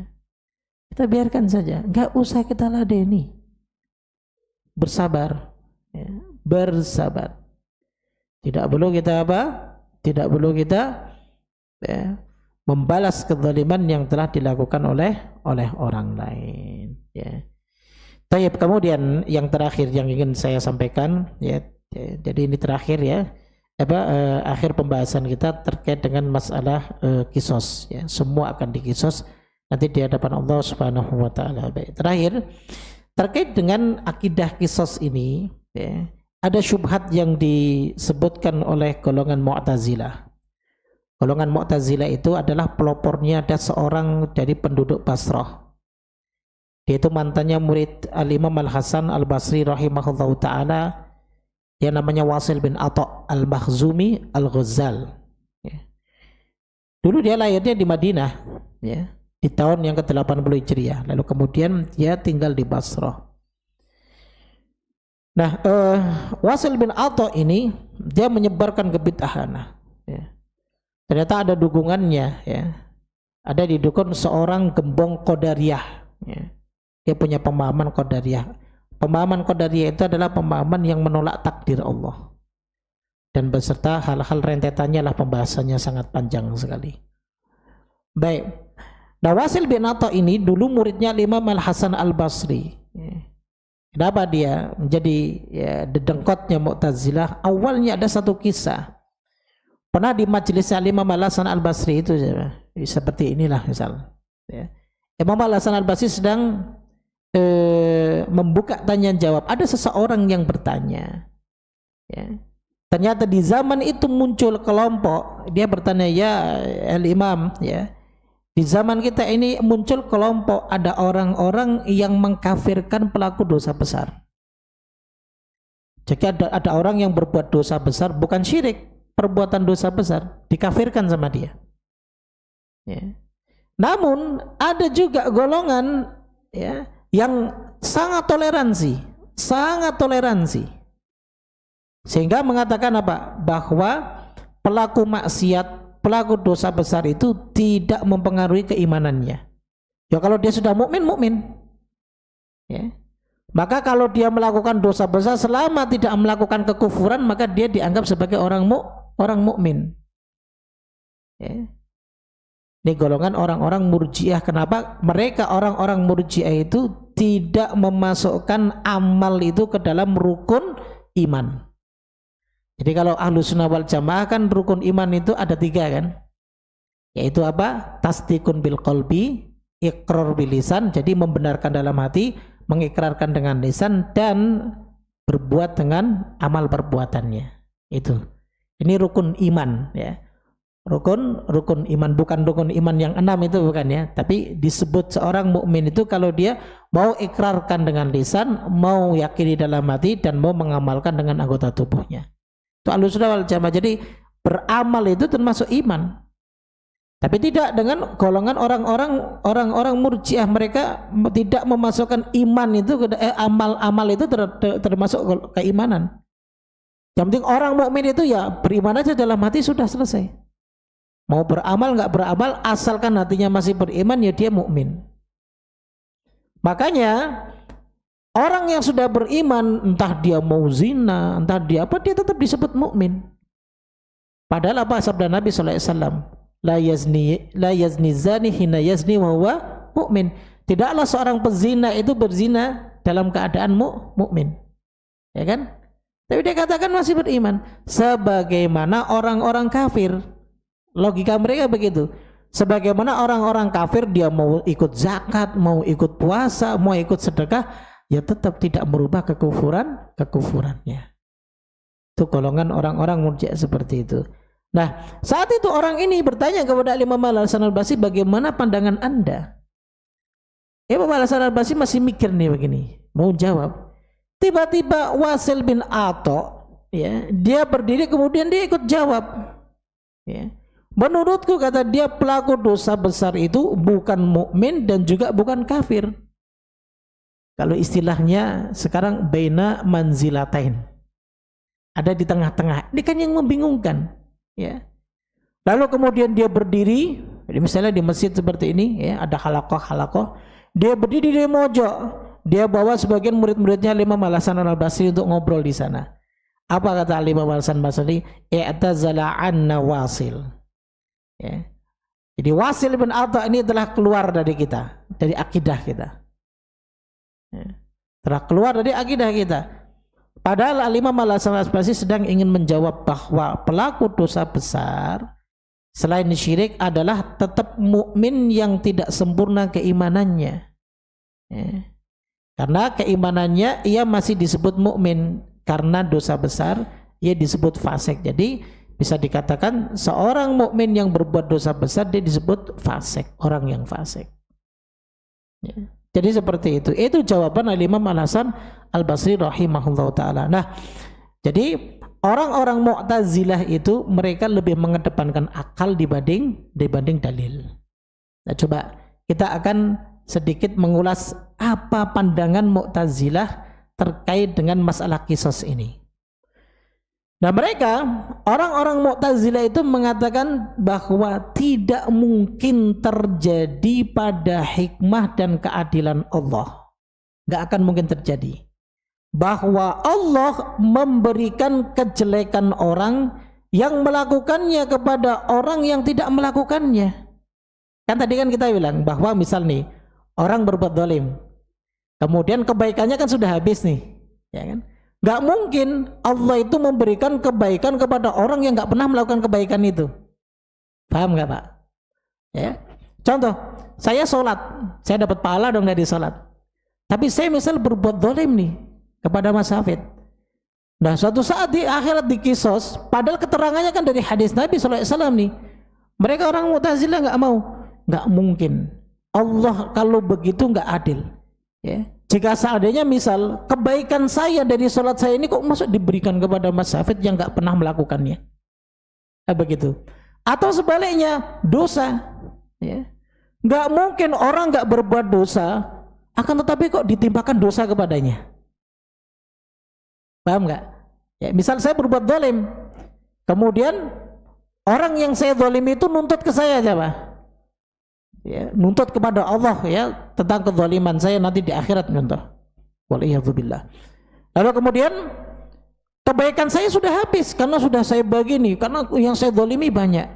Kita biarkan saja, nggak usah kita ladeni, bersabar ya, bersabar. Tidak perlu kita apa? Tidak perlu kita ya, membalas kezaliman yang telah dilakukan oleh orang lain. Ya. Tayyib, kemudian yang terakhir yang ingin saya sampaikan, ya, jadi ini terakhir ya, akhir pembahasan kita terkait dengan masalah kisos. Ya. Semua akan dikisos nanti di hadapan Allah Subhanahu wa ta'ala. Baik, terakhir terkait dengan akidah kisos ini, ya, ada syubhat yang disebutkan oleh golongan Mu'tazilah. Golongan Mu'tazilah itu adalah pelopornya ada seorang dari penduduk Basrah. Dia itu mantannya murid Al-Imam Al-Hasan Al-Basri rahimahullahu ta'ala, yang namanya Wasil bin Atha Al-Makhzumi Al-Ghazal. Ya. Dulu dia lahirnya di Madinah, ya, di tahun yang ke-80 Hijriah. Lalu kemudian dia tinggal di Basrah. Nah, Wasil bin Atha ini dia menyebarkan kebid'ahan. Ya. Ternyata ada dukungannya, ya. Ada didukung seorang gembong Qadariyah. Ya. Dia punya pemahaman Qadariyah. Pemahaman Qadariyah itu adalah pemahaman yang menolak takdir Allah. Dan beserta hal-hal rentetannya lah, pembahasannya sangat panjang sekali. Baik. Nah, Wasil bin Atha ini dulu muridnya Imam Al-Hasan Al-Basri. Ya. Kenapa dia menjadi ya, dedengkotnya Mu'tazilah? Awalnya ada satu kisah. Pernah di majelis Imam Al-Hasan Al-Basri itu seperti inilah misal. Ya. Imam Al-Hasan Al-Basri sedang membuka tanya jawab. Ada seseorang yang bertanya. Ya. Ternyata di zaman itu muncul kelompok. Dia bertanya, ya Al-Imam, ya. Di zaman kita ini muncul kelompok, ada orang-orang yang mengkafirkan pelaku dosa besar. Jadi ada orang yang berbuat dosa besar, bukan syirik, perbuatan dosa besar, dikafirkan sama dia. Ya. Namun ada juga golongan ya, yang sangat toleransi, sehingga mengatakan apa? Bahwa pelaku maksiat, pelaku dosa besar itu tidak mempengaruhi keimanannya. Ya kalau dia sudah mukmin, ya. Maka kalau dia melakukan dosa besar selama tidak melakukan kekufuran, maka dia dianggap sebagai orang mukmin. Ya. Ini golongan orang-orang Murji'ah. Kenapa? Mereka orang-orang Murji'ah itu tidak memasukkan amal itu ke dalam rukun iman. Jadi kalau Ahlus Sunnah wal Jamaah kan rukun iman itu ada 3 kan, yaitu apa? Tasdikun bil qalbi, iqrar bil lisan, jadi membenarkan dalam hati, mengikrarkan dengan lisan, dan berbuat dengan amal perbuatannya. Itu. Ini rukun iman ya. rukun iman, bukan rukun iman yang 6 itu bukan ya, tapi disebut seorang mukmin itu kalau dia mau ikrarkan dengan lisan, mau yakini dalam hati, dan mau mengamalkan dengan anggota tubuhnya. Itu Ahlussunnah wal Jamaah. Jadi beramal itu termasuk iman. Tapi tidak dengan golongan orang-orang Murji'ah, mereka tidak memasukkan iman itu amal itu termasuk keimanan. Yang penting orang mukmin itu ya beriman aja dalam hati, sudah selesai. Mau beramal nggak beramal, asalkan hatinya masih beriman, ya dia mukmin. Makanya orang yang sudah beriman, entah dia mau zina, entah dia apa, dia tetap disebut mukmin. Padahal apa sabda Nabi SAW? La yazni zani hina yazni wa huwa mu'min. Tidaklah seorang pezina itu berzina dalam keadaan mukmin. Ya kan? Tapi dia katakan masih beriman. Sebagaimana orang-orang kafir. Logika mereka begitu. Sebagaimana orang-orang kafir, dia mau ikut zakat, mau ikut puasa, mau ikut sedekah, ya tetap tidak merubah kekufurannya. Itu golongan orang-orang Murji'ah seperti itu. Nah, saat itu orang ini bertanya kepada Imam Al-Hasan Al-Basri, bagaimana pandangan Anda? Imam Al-Hasan Al-Basri masih mikir nih begini, mau jawab. Tiba-tiba Wasil bin Atha, ya, dia berdiri kemudian dia ikut jawab. Ya. Menurutku, kata dia, pelaku dosa besar itu bukan mukmin dan juga bukan kafir. Kalau istilahnya sekarang baina manzilatain, ada di tengah-tengah. Ini kan yang membingungkan, ya. Lalu kemudian dia berdiri, misalnya di masjid seperti ini, ya, ada halakoh, dia berdiri di mojok, dia bawa sebagian murid-muridnya Imam Al-Hasan Al-Basri untuk ngobrol di sana. Apa kata Imam Al-Hasan Al-Basri? I'tazala anna Wasil. Ya. Jadi Wasil bin Atha ini telah keluar dari kita, dari akidah kita. Ya. Telah keluar dari akidah kita. Padahal Imam Al-Hasan Al-Basri sedang ingin menjawab bahwa pelaku dosa besar selain syirik adalah tetap mukmin yang tidak sempurna keimanannya. Ya. Karena keimanannya ia masih disebut mukmin, karena dosa besar ia disebut fasik. Jadi bisa dikatakan seorang mukmin yang berbuat dosa besar dia disebut fasik, orang yang fasik. Ya. Jadi seperti itu. Itu jawaban Imam Al-Hasan Al-Basri rahimahullah ta'ala. Nah, jadi orang-orang Mu'tazilah itu mereka lebih mengedepankan akal dibanding dalil. Nah, coba kita akan sedikit mengulas apa pandangan Mu'tazilah terkait dengan masalah kisos ini. Nah, mereka orang-orang Mu'tazilah itu mengatakan bahwa tidak mungkin terjadi pada hikmah dan keadilan Allah. Nggak akan mungkin terjadi bahwa Allah memberikan kejelekan orang yang melakukannya kepada orang yang tidak melakukannya. Kan tadi kan kita bilang bahwa misal nih orang berbuat zalim, kemudian kebaikannya kan sudah habis nih, ya kan? Gak mungkin Allah itu memberikan kebaikan kepada orang yang gak pernah melakukan kebaikan itu. Paham gak Pak? Ya. Contoh, saya sholat, saya dapat pahala dong dari sholat. Tapi saya misal berbuat zalim nih kepada Mas Hafid. Nah, suatu saat di akhirat di kisos, padahal keterangannya kan dari hadis Nabi SAW nih. Mereka orang Mu'tazilah gak mau. Gak mungkin. Allah kalau begitu gak adil. Ya. Jika seandainya misal kebaikan saya dari sholat saya ini kok masuk diberikan kepada Mas Hafid yang gak pernah melakukannya, begitu. Atau sebaliknya dosa, ya. Gak mungkin orang gak berbuat dosa akan tetapi kok ditimpakan dosa kepadanya. Paham gak? Ya, misal saya berbuat zalim, kemudian orang yang saya zalimi itu nuntut ke saya aja Pak. Ya, nuntut kepada Allah ya tentang kezaliman saya nanti di akhirat contoh. Waliyadzubillah. Lalu kemudian kebaikan saya sudah habis karena sudah saya bagi nih, karena yang saya zalimi banyak.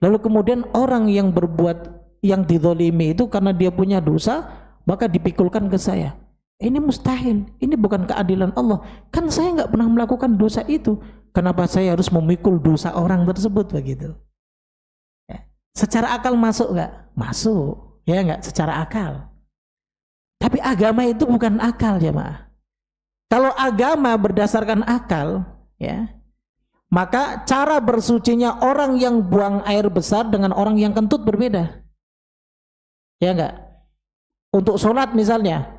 Lalu kemudian orang yang berbuat yang dizalimi itu karena dia punya dosa maka dipikulkan ke saya. Ini mustahil, ini bukan keadilan Allah. Kan saya nggak pernah melakukan dosa itu. Kenapa saya harus memikul dosa orang tersebut begitu? Secara akal masuk nggak? Masuk, ya nggak? Secara akal. Tapi agama itu bukan akal, jemaah. Kalau agama berdasarkan akal, ya, Maka cara bersucinya orang yang buang air besar dengan orang yang kentut berbeda. Ya enggak? Untuk sholat misalnya,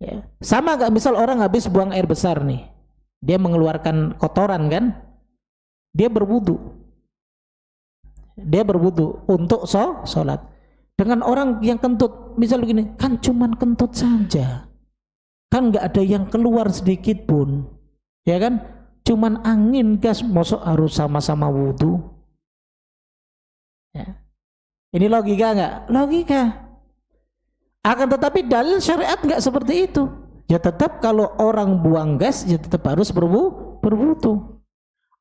ya. Sama enggak misal orang habis buang air besar nih, dia mengeluarkan kotoran kan, dia berwudu untuk sholat. Dengan orang yang kentut, misal begini, kan cuman kentut saja, kan enggak ada yang keluar sedikit pun, ya kan? Cuman angin gas, mosok harus sama-sama wudu. Ya. Ini logika enggak? Logika. Akan tetapi dalil syariat enggak seperti itu. Ya tetap kalau orang buang gas, ya tetap harus berwudu.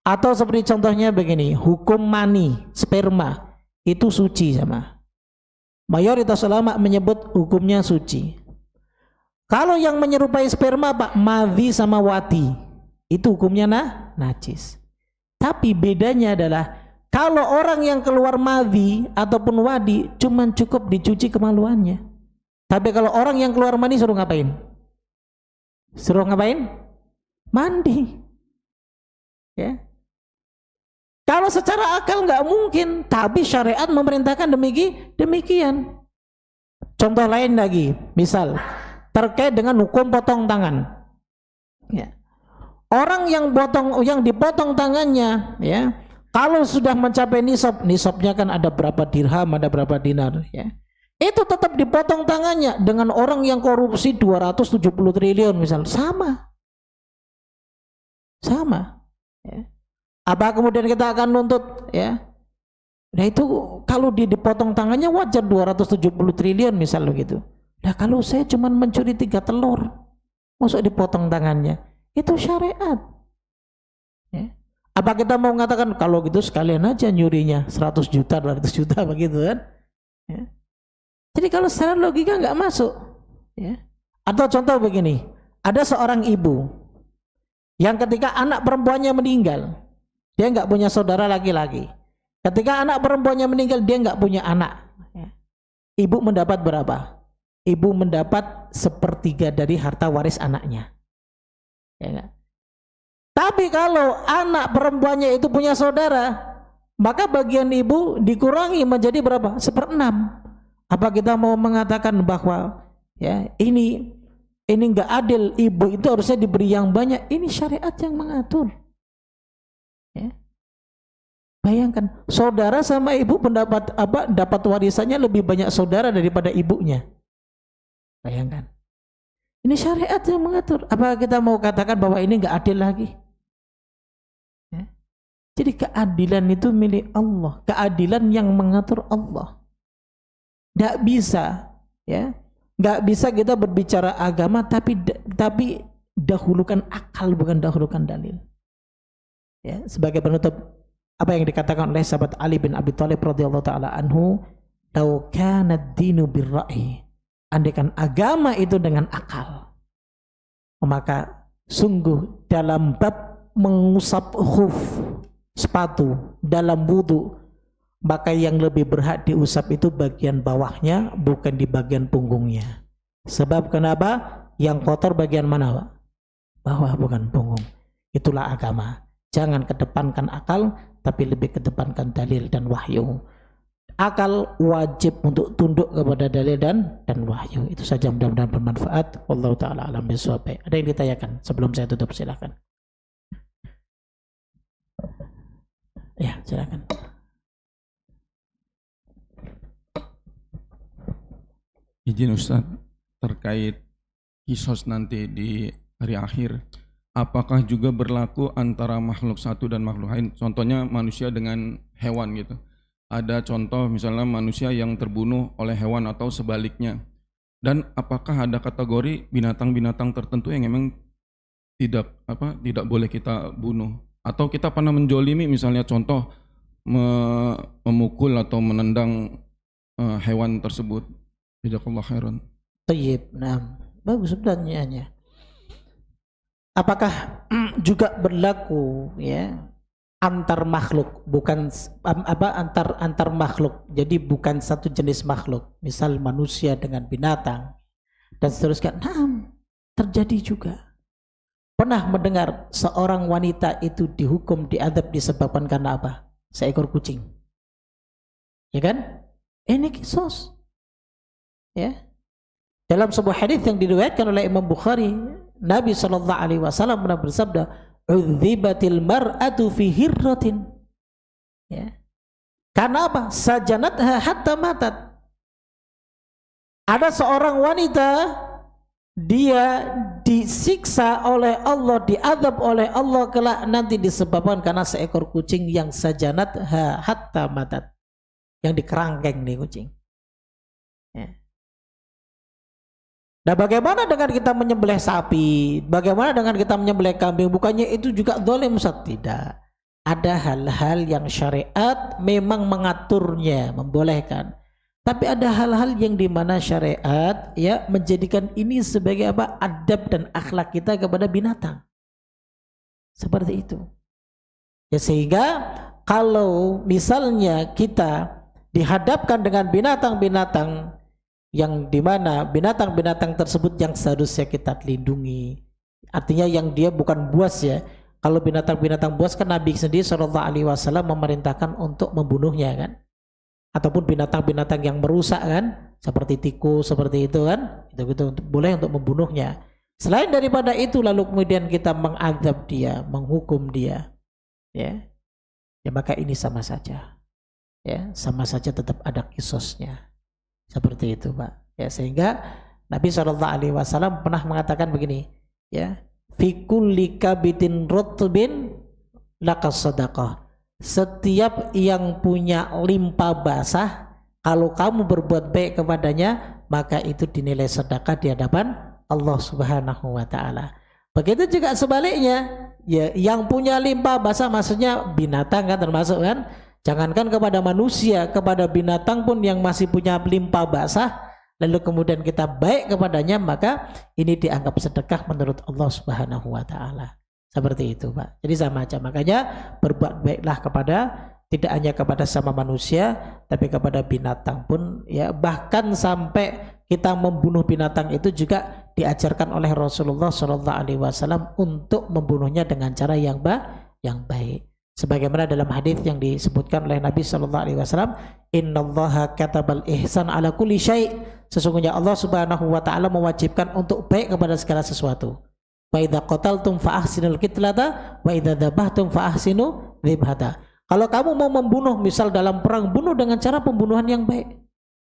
Atau seperti contohnya begini, hukum mani, sperma itu suci sama. Mayoritas ulama menyebut hukumnya suci. Kalau yang menyerupai sperma Pak, madhi sama wati, itu hukumnya najis. Tapi bedanya adalah kalau orang yang keluar madhi ataupun wadi cuman cukup dicuci kemaluannya. Tapi kalau orang yang keluar mani suruh ngapain? Suruh ngapain? Mandi. Ya. Kalau secara akal nggak mungkin, tapi syariat memerintahkan demikian. Contoh lain lagi, misal terkait dengan hukum potong tangan. Ya. Orang yang dipotong tangannya, ya, kalau sudah mencapai nisabnya kan ada berapa dirham, ada berapa dinar, ya, itu tetap dipotong tangannya. Dengan orang yang korupsi 270 triliun misal, sama, ya. Apa kemudian kita akan nuntut, ya? Nah itu kalau dipotong tangannya wajar 270 triliun misal gitu. Nah kalau saya cuma mencuri 3 telur, masuk dipotong tangannya? Itu syariat. Ya. Apa kita mau mengatakan kalau gitu sekalian aja nyurinya 100 juta, 200 juta begitu kan? Ya. Jadi kalau secara logika nggak masuk. Ya. Atau contoh begini, ada seorang ibu yang ketika anak perempuannya meninggal, dia nggak punya saudara laki-laki. Ketika anak perempuannya meninggal, dia nggak punya anak. Ya. Ibu mendapat berapa? Ibu mendapat 1/3 dari harta waris anaknya. Ya gak? Tapi kalau anak perempuannya itu punya saudara, maka bagian ibu dikurangi menjadi berapa? 1/6. Apa kita mau mengatakan bahwa ya ini nggak adil, ibu itu harusnya diberi yang banyak? Ini syariat yang mengatur. Ya. Bayangkan, saudara sama ibu dapat warisannya lebih banyak saudara daripada ibunya. Bayangkan. Ini syariat yang mengatur. Apa kita mau katakan bahwa ini nggak adil lagi? Ya. Jadi keadilan itu milik Allah. Keadilan yang mengatur Allah. Nggak bisa, ya, nggak bisa kita berbicara agama tapi dahulukan akal bukan dahulukan dalil. Ya, sebagai penutup, apa yang dikatakan oleh sahabat Ali bin Abi Thalib radhiyallahu taala anhu, "Lau kana ad-dinu bir-ra'yi." Andaikan agama itu dengan akal, maka sungguh dalam bab mengusap khuf sepatu dalam wudu, maka yang lebih berhak diusap itu bagian bawahnya, bukan di bagian punggungnya. Sebab kenapa? Yang kotor bagian mana, Pak? Bawah, bukan punggung. Itulah agama. Jangan kedepankan akal, tapi lebih kedepankan dalil dan wahyu. Akal wajib untuk tunduk kepada dalil dan wahyu. Itu saja, mudah-mudahan bermanfaat. Wallahu taala alam bishawab. Ada yang ditanyakan sebelum saya tutup? Silakan. Ya, silakan. Izin Ustaz, terkait kisos nanti di hari akhir, apakah juga berlaku antara makhluk satu dan makhluk lain? Contohnya manusia dengan hewan gitu. Ada contoh misalnya manusia yang terbunuh oleh hewan atau sebaliknya. Dan apakah ada kategori binatang-binatang tertentu yang memang tidak boleh kita bunuh? Atau kita pernah menjolimi misalnya contoh memukul atau menendang hewan tersebut? Jazakallah khairan. Tayyib, nah, bagus pertanyaannya. Apakah juga berlaku, ya, antar makhluk, bukan antar makhluk, jadi bukan satu jenis makhluk, misal manusia dengan binatang dan seterusnya? Nah, terjadi juga. pernah mendengar seorang wanita itu dihukum, diadab disebabkan karena apa? Seekor kucing. Ya kan? Ini kisos. Ya. Dalam sebuah hadis yang diriwayatkan oleh Imam Bukhari, Nabi SAW pernah bersabda, "Udzibatil mar'atu fi hirratin." Ya. Karena apa? Sajanatha hatta matat. Ada seorang wanita, dia disiksa oleh Allah, diadab oleh Allah kelak nanti disebabkan karena seekor kucing yang sajanatha hatta matat, yang dikerangkeng nih kucing. Ya. Nah, bagaimana dengan kita menyembelih sapi? Bagaimana dengan kita menyembelih kambing? Bukannya itu juga zalim, Ustaz? Tidak. Ada hal-hal yang syariat memang mengaturnya, membolehkan. Tapi ada hal-hal yang dimana syariat ya menjadikan ini sebagai apa? Adab dan akhlak kita kepada binatang. Seperti itu. Ya, sehingga kalau misalnya kita dihadapkan dengan binatang-binatang yang dimana binatang-binatang tersebut yang seharusnya kita lindungi, artinya yang dia bukan buas ya. Kalau binatang-binatang buas kan Nabi sendiri SAW memerintahkan untuk membunuhnya kan, ataupun binatang-binatang yang merusak kan, seperti tikus seperti itu kan, itu boleh untuk membunuhnya. Selain daripada itu lalu kemudian kita mengadab dia, menghukum dia, ya maka ini sama saja, ya sama saja tetap ada kisosnya. Seperti itu Pak. Ya, sehingga Nabi SAW pernah mengatakan begini, ya, fi kulli kabitin rutbin lakas sadaqah. Setiap yang punya limpa basah, kalau kamu berbuat baik kepadanya, maka itu dinilai sedekah di hadapan Allah Subhanahu wa taala. Begitu juga sebaliknya, ya, yang punya limpa basah maksudnya binatang kan termasuk kan? Jangankan kepada manusia, kepada binatang pun yang masih punya limpa basah, lalu kemudian kita baik kepadanya, maka ini dianggap sedekah menurut Allah Subhanahu wa taala. Seperti itu, Pak. Jadi sama aja. Makanya berbuat baiklah kepada tidak hanya kepada sama manusia, tapi kepada binatang pun ya, bahkan sampai kita membunuh binatang itu juga diajarkan oleh Rasulullah SAW untuk membunuhnya dengan cara yang baik. Sebagaimana dalam hadis yang disebutkan oleh Nabi SAW, innallaha katabal ihsan ala kulli syai'. Sesungguhnya Allah Subhanahu wa taala mewajibkan untuk baik kepada segala sesuatu. Wa idza qataltum fa ahsinul qitlata wa idza dzabhtum fa ahsinu dzibhata. Kalau kamu mau membunuh, misal dalam perang, bunuh dengan cara pembunuhan yang baik.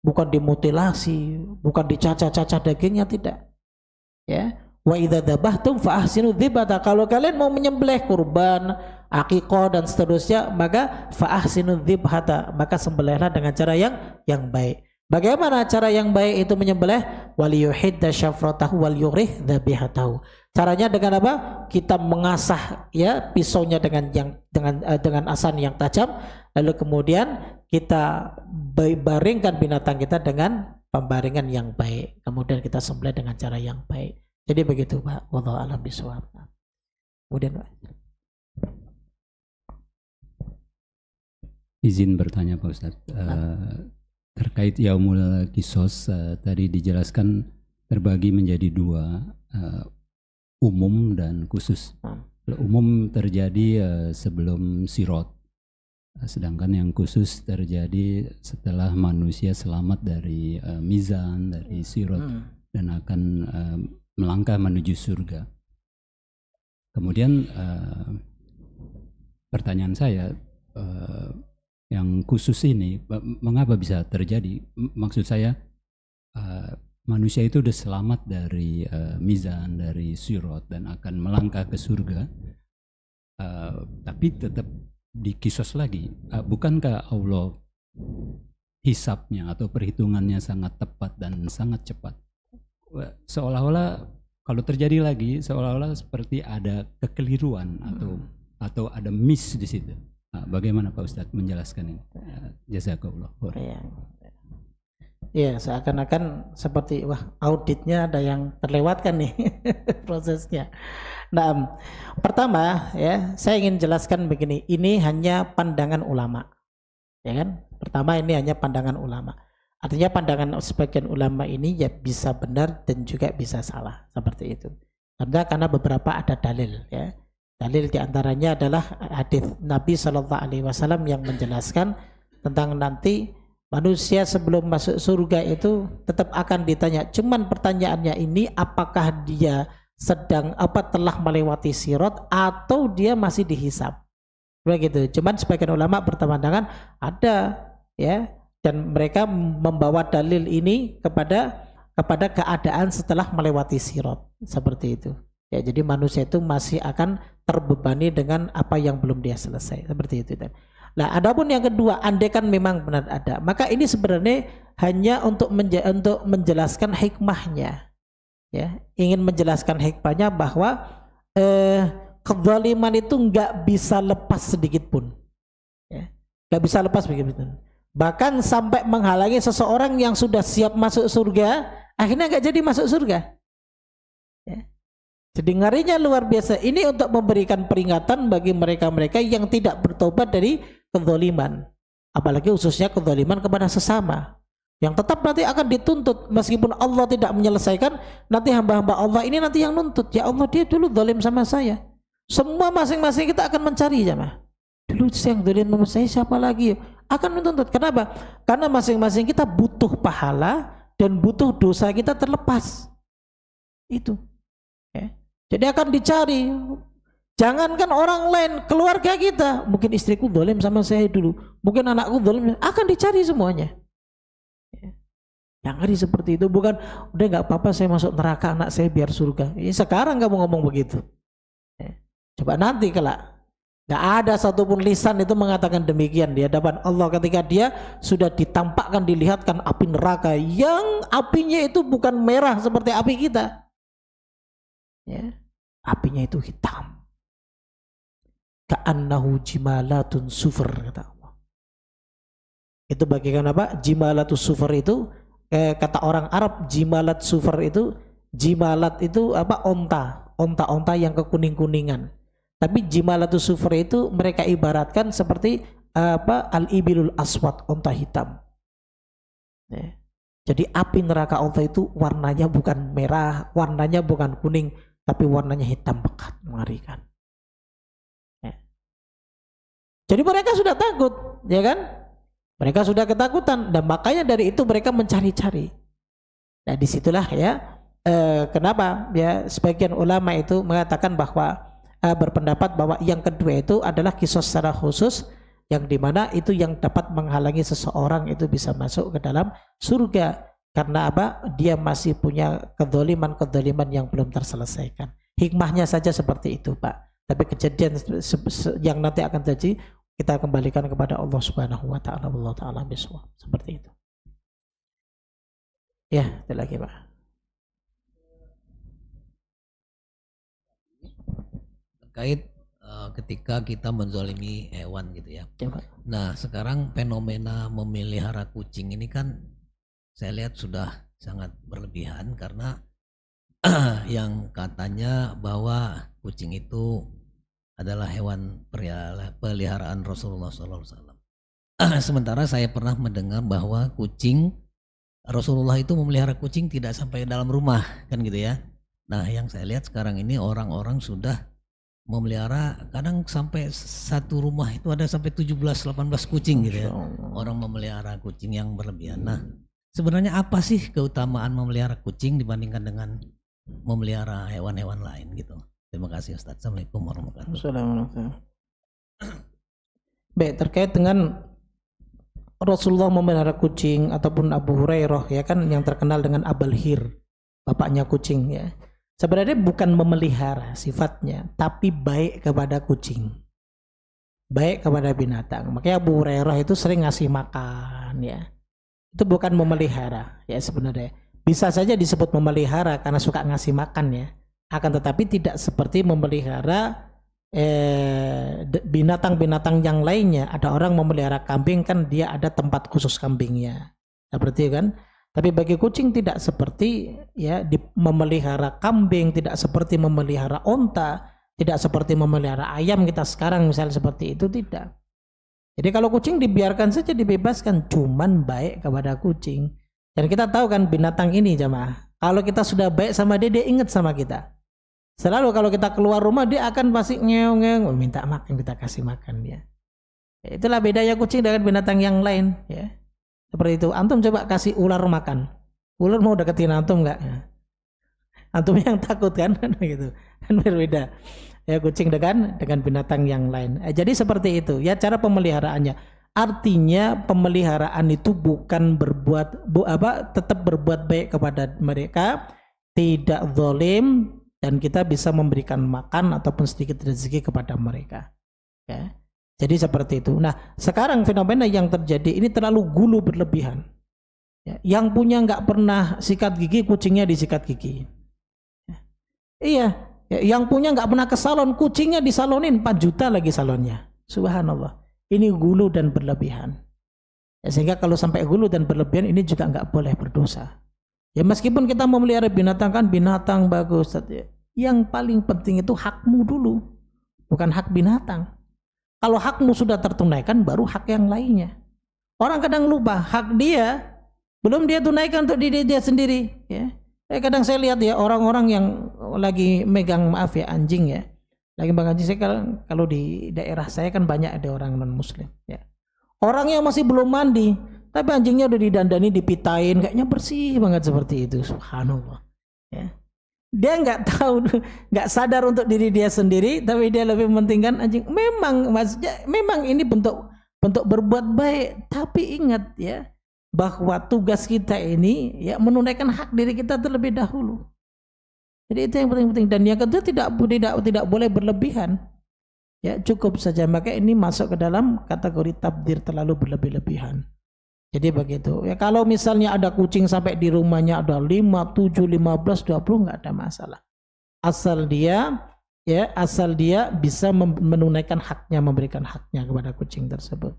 Bukan dimutilasi, bukan dicacah-cacah dagingnya, tidak. Ya. Wa idza dzabhtum fa ahsinu dzibhata. Kalau kalian mau menyembelih kurban, akikah dan seterusnya, maka fa ahsinu dzibhata, maka sembelihlah dengan cara yang baik. Bagaimana cara yang baik itu menyembelih? Waliyuhidda syafratahu wal yurih dzabihatahu. Caranya dengan apa? Kita mengasah ya pisaunya dengan asan yang tajam, lalu kemudian kita baringkan binatang kita dengan pembaringan yang baik. Kemudian kita sembelih dengan cara yang baik. Jadi begitu Pak. Wallahu a'lam bishawab. Kemudian Pak. Izin bertanya Pak Ustadz. Terkait Yaumul Qisas tadi dijelaskan terbagi menjadi dua, umum dan khusus. Umum terjadi sebelum Sirat, sedangkan yang khusus terjadi setelah manusia selamat dari mizan, dari Sirat, dan akan melangkah menuju surga. Kemudian pertanyaan saya, yang khusus ini mengapa bisa terjadi? Maksud saya manusia itu sudah selamat dari mizan, dari sirat, dan akan melangkah ke surga, tapi tetap dikisos lagi. Bukankah Allah hisabnya atau perhitungannya sangat tepat dan sangat cepat? Seolah-olah kalau terjadi lagi, seolah-olah seperti ada kekeliruan atau ada miss di situ. Bagaimana Pak Ustadz menjelaskan ini? Jazakallah. Ya, seakan-akan seperti wah, auditnya ada yang terlewatkan nih prosesnya. Nah, pertama ya, saya ingin jelaskan begini, ini hanya pandangan ulama. Ya kan? Pertama, ini hanya pandangan ulama. Artinya pandangan sebagian ulama ini ya bisa benar dan juga bisa salah, seperti itu. Karena beberapa ada dalil ya. Dalil diantaranya adalah hadis Nabi Shallallahu Alaihi Wasallam yang menjelaskan tentang nanti manusia sebelum masuk surga itu tetap akan ditanya. Cuman pertanyaannya ini apakah dia sedang telah melewati sirat atau dia masih dihisab. Begitu. Cuman sebagian ulama berpandangan ada ya, dan mereka membawa dalil ini kepada keadaan setelah melewati sirat seperti itu. Ya, jadi manusia itu masih akan terbebani dengan apa yang belum dia selesai seperti itu. Nah, adapun yang kedua, andaikan memang benar ada, maka ini sebenarnya hanya untuk menjelaskan hikmahnya. Ya, ingin menjelaskan hikmahnya bahwa kezaliman itu nggak bisa lepas sedikit pun. Ya, nggak bisa lepas sedikit pun. Bahkan sampai menghalangi seseorang yang sudah siap masuk surga, akhirnya nggak jadi masuk surga. Ya. Jadi ngerinya luar biasa. Ini untuk memberikan peringatan bagi mereka-mereka yang tidak bertobat dari kezaliman, apalagi khususnya kezaliman kepada sesama, yang tetap nanti akan dituntut meskipun Allah tidak menyelesaikan. Nanti hamba-hamba Allah ini nanti yang nuntut, ya Allah dia dulu zalim sama saya. Semua masing-masing kita akan mencari jemaah. Dulu yang zalim sama saya siapa lagi? Akan menuntut. Kenapa? Karena masing-masing kita butuh pahala dan butuh dosa kita terlepas. Itu. Ya. Jadi akan dicari. Jangankan orang lain, keluarga kita, mungkin istriku zalim sama saya dulu, mungkin anakku zalim, akan dicari semuanya. Yang ngeri seperti itu, bukan udah nggak apa-apa saya masuk neraka, anak saya biar surga. Ya, sekarang kamu ngomong begitu. Coba nanti kelak, nggak ada satupun lisan itu mengatakan demikian di hadapan Allah ketika dia sudah ditampakkan, dilihatkan api neraka yang apinya itu bukan merah seperti api kita. Ya. Apinya itu hitam, ka'annahu jimalatun sufur, kata Allah. Itu bagikan apa? Jimalatus sufur itu kata orang Arab, jimalat sufur itu, jimalat itu apa? Onta yang kekuning-kuningan. Tapi jimalatus sufur itu mereka ibaratkan seperti al-ibilul aswad, onta hitam. Ya. Jadi api neraka onta itu warnanya bukan merah, warnanya bukan kuning, tapi warnanya hitam pekat, mengerikan. Ya. Jadi mereka sudah takut, ya kan? Mereka sudah ketakutan, dan makanya dari itu mereka mencari-cari. Nah, disitulah ya kenapa ya sebagian ulama itu mengatakan bahwa berpendapat bahwa yang kedua itu adalah kisos secara khusus, yang dimana itu yang dapat menghalangi seseorang itu bisa masuk ke dalam surga. Karena apa? Dia masih punya kedzaliman yang belum terselesaikan. Hikmahnya saja seperti itu, Pak. Tapi kejadian yang nanti akan terjadi kita kembalikan kepada Allah Subhanahu wa taala. Allah taala bisawab. Seperti itu. Ya, ada lagi, Pak. Terkait ketika kita menzalimi hewan gitu ya. Ya, Pak. Nah, sekarang fenomena memelihara kucing ini kan saya lihat sudah sangat berlebihan, karena yang katanya bahwa kucing itu adalah hewan peliharaan Rasulullah SAW. Sementara saya pernah mendengar bahwa Rasulullah itu memelihara kucing tidak sampai dalam rumah, kan gitu ya. Nah, yang saya lihat sekarang ini orang-orang sudah memelihara, kadang sampai satu rumah itu ada sampai 17-18 kucing gitu ya. Orang memelihara kucing yang berlebihan. Nah, sebenarnya apa sih keutamaan memelihara kucing dibandingkan dengan memelihara hewan-hewan lain gitu? Terima kasih Ustaz. Assalamualaikum warahmatullahi wabarakatuh. Baik, terkait dengan Rasulullah memelihara kucing ataupun Abu Hurairah ya kan, yang terkenal dengan Abul Hir, bapaknya kucing ya. Sebenarnya bukan memelihara sifatnya, tapi baik kepada kucing, baik kepada binatang. Makanya Abu Hurairah itu sering ngasih makan ya. Itu bukan memelihara ya sebenarnya. Bisa saja disebut memelihara karena suka ngasih makan ya. Akan tetapi tidak seperti memelihara binatang-binatang yang lainnya. Ada orang memelihara kambing kan dia ada tempat khusus kambingnya. Seperti kan? Tapi bagi kucing tidak seperti ya memelihara kambing, tidak seperti memelihara onta, tidak seperti memelihara ayam kita sekarang misalnya seperti itu, tidak. Jadi kalau kucing dibiarkan saja, dibebaskan, cuman baik kepada kucing. Dan kita tahu kan binatang ini jamaah, kalau kita sudah baik sama dia, dia ingat sama kita. Selalu kalau kita keluar rumah dia akan pasti ngeong-ngeong, minta makan, kita kasih makan dia. Ya, itulah bedanya kucing dengan binatang yang lain. Ya. Seperti itu. Antum coba kasih ular makan. Ular mau deketin antum nggak? Ya. Antum yang takut kan, gitu. Kan berbeda. Ya kucing dengan binatang yang lain. Jadi seperti itu. Ya cara pemeliharaannya. Artinya pemeliharaan itu bukan tetap berbuat baik kepada mereka, tidak zalim, dan kita bisa memberikan makan ataupun sedikit rezeki kepada mereka. Ya. Jadi seperti itu. Nah, sekarang fenomena yang terjadi ini terlalu gulu berlebihan. Ya. Yang punya nggak pernah sikat gigi, kucingnya disikat gigi. Ya. Iya, ya, yang punya nggak pernah ke salon, kucingnya disalonin 4 juta lagi salonnya. Subhanallah. Ini gulu dan berlebihan. Ya, sehingga kalau sampai gulu dan berlebihan ini juga nggak boleh berdosa. Ya meskipun kita memelihara binatang kan binatang bagus, yang paling penting itu hakmu dulu, bukan hak binatang. Kalau hakmu sudah tertunaikan baru hak yang lainnya. Orang kadang lupa hak dia belum dia tunaikan untuk diri dia sendiri. Ya. Kadang saya lihat ya orang-orang yang lagi megang anjing ya, lagi megang anjing. Saya kalau di daerah saya kan banyak ada orang non muslim. Ya. Orangnya masih belum mandi. Tapi anjingnya udah didandani, dipitain, kayaknya bersih banget seperti itu. Subhanallah. Ya. Dia nggak tahu, nggak sadar untuk diri dia sendiri, tapi dia lebih mementingkan anjing. Memang, maksudnya, memang ini bentuk berbuat baik. Tapi ingat ya, bahwa tugas kita ini ya menunaikan hak diri kita terlebih dahulu. Jadi itu yang paling penting. Dan yang kedua tidak boleh berlebihan. Ya cukup saja. Maka ini masuk ke dalam kategori tabdir terlalu berlebih-lebihan. Jadi begitu. Ya kalau misalnya ada kucing sampai di rumahnya ada 5, 7, 15, 20 nggak ada masalah. Asal dia bisa menunaikan haknya, memberikan haknya kepada kucing tersebut.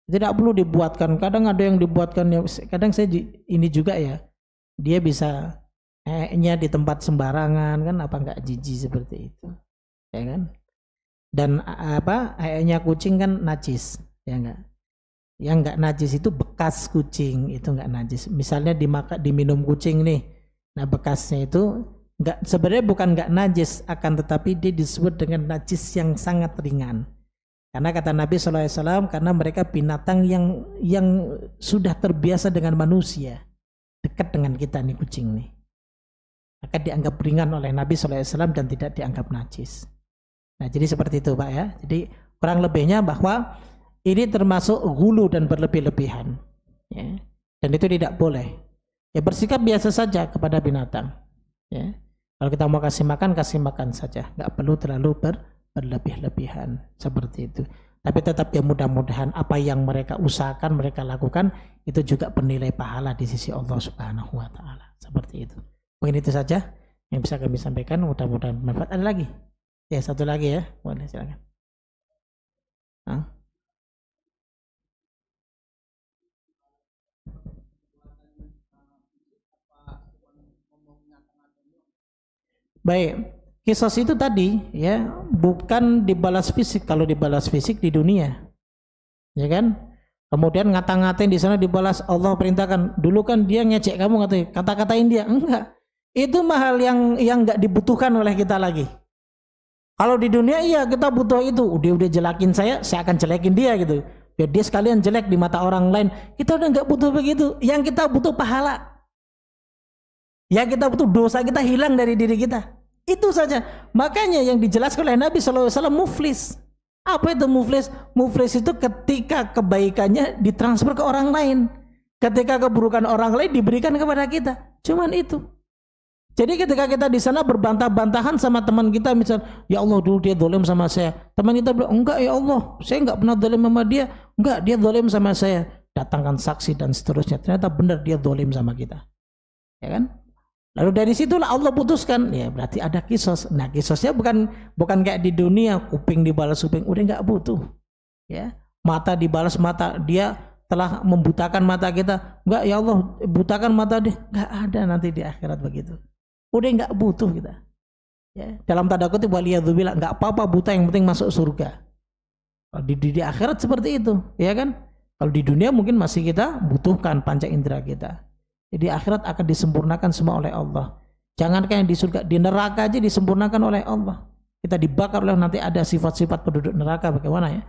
Tidak perlu dibuatkan. Kadang ada yang dibuatkan, kadang saya ini juga ya. Dia bisa nya di tempat sembarangan kan, apa nggak jijik seperti itu. Ya kan? Dan nya kucing kan najis, ya enggak? Yang nggak najis itu bekas kucing, itu nggak najis. Misalnya diminum kucing nih, nah bekasnya itu sebenarnya bukan nggak najis, akan tetapi dia disebut dengan najis yang sangat ringan. Karena kata Nabi SAW, karena mereka binatang yang sudah terbiasa dengan manusia, dekat dengan kita nih kucing nih, maka dianggap ringan oleh Nabi SAW dan tidak dianggap najis. Nah jadi seperti itu Pak ya. Jadi kurang lebihnya bahwa ini termasuk gulu dan berlebih-lebihan, ya. Dan itu tidak boleh. Ya bersikap biasa saja kepada binatang. Ya. Kalau kita mau kasih makan saja, nggak perlu terlalu berlebih-lebihan seperti itu. Tapi tetap ya mudah-mudahan apa yang mereka usahakan, mereka lakukan itu juga bernilai pahala di sisi Allah Subhanahu Wa Taala. Seperti itu. Mungkin itu saja yang bisa kami sampaikan. Mudah-mudahan bermanfaat. Ada lagi? Ya satu lagi ya, boleh silakan. Baik, kisos itu tadi ya bukan dibalas fisik. Kalau dibalas fisik di dunia, ya kan? Kemudian ngata-ngatain di sana dibalas, Allah perintahkan. Dulu kan dia ngecek kamu, kata-katain dia, enggak. Itu mahal yang enggak dibutuhkan oleh kita lagi. Kalau di dunia iya kita butuh itu. Dia udah jelekin saya akan jelekin dia gitu. Biar dia sekalian jelek di mata orang lain. Kita udah enggak butuh begitu. Yang kita butuh pahala. Yang kita butuh dosa kita hilang dari diri kita. Itu saja. Makanya yang dijelaskan oleh Nabi SAW muflis. Apa itu muflis? Muflis itu ketika kebaikannya ditransfer ke orang lain. Ketika keburukan orang lain diberikan kepada kita. Cuman itu. Jadi ketika kita di sana berbantah-bantahan sama teman kita, misal, ya Allah dulu dia zalim sama saya. Teman kita bilang, enggak ya Allah, saya enggak pernah zalim sama dia. Enggak, dia zalim sama saya. Datangkan saksi dan seterusnya. Ternyata benar dia zalim sama kita. Ya kan? Lalu dari situlah Allah putuskan, ya berarti ada kisos. Nah kisosnya bukan kayak di dunia, kuping dibalas kuping, udah nggak butuh. Ya, mata dibalas mata, dia telah membutakan mata kita, nggak ya Allah butakan mata dia, nggak ada nanti di akhirat begitu. Udah nggak butuh kita. Ya, dalam tanda kutip waliyadzubillah, nggak apa-apa buta, yang penting masuk surga. Di akhirat seperti itu, ya kan? Kalau di dunia mungkin masih kita butuhkan panca indera kita. Jadi akhirat akan disempurnakan semua oleh Allah. Jangankan yang di surga, di neraka aja disempurnakan oleh Allah. Kita dibakar oleh nanti ada sifat-sifat penduduk neraka bagaimana ya?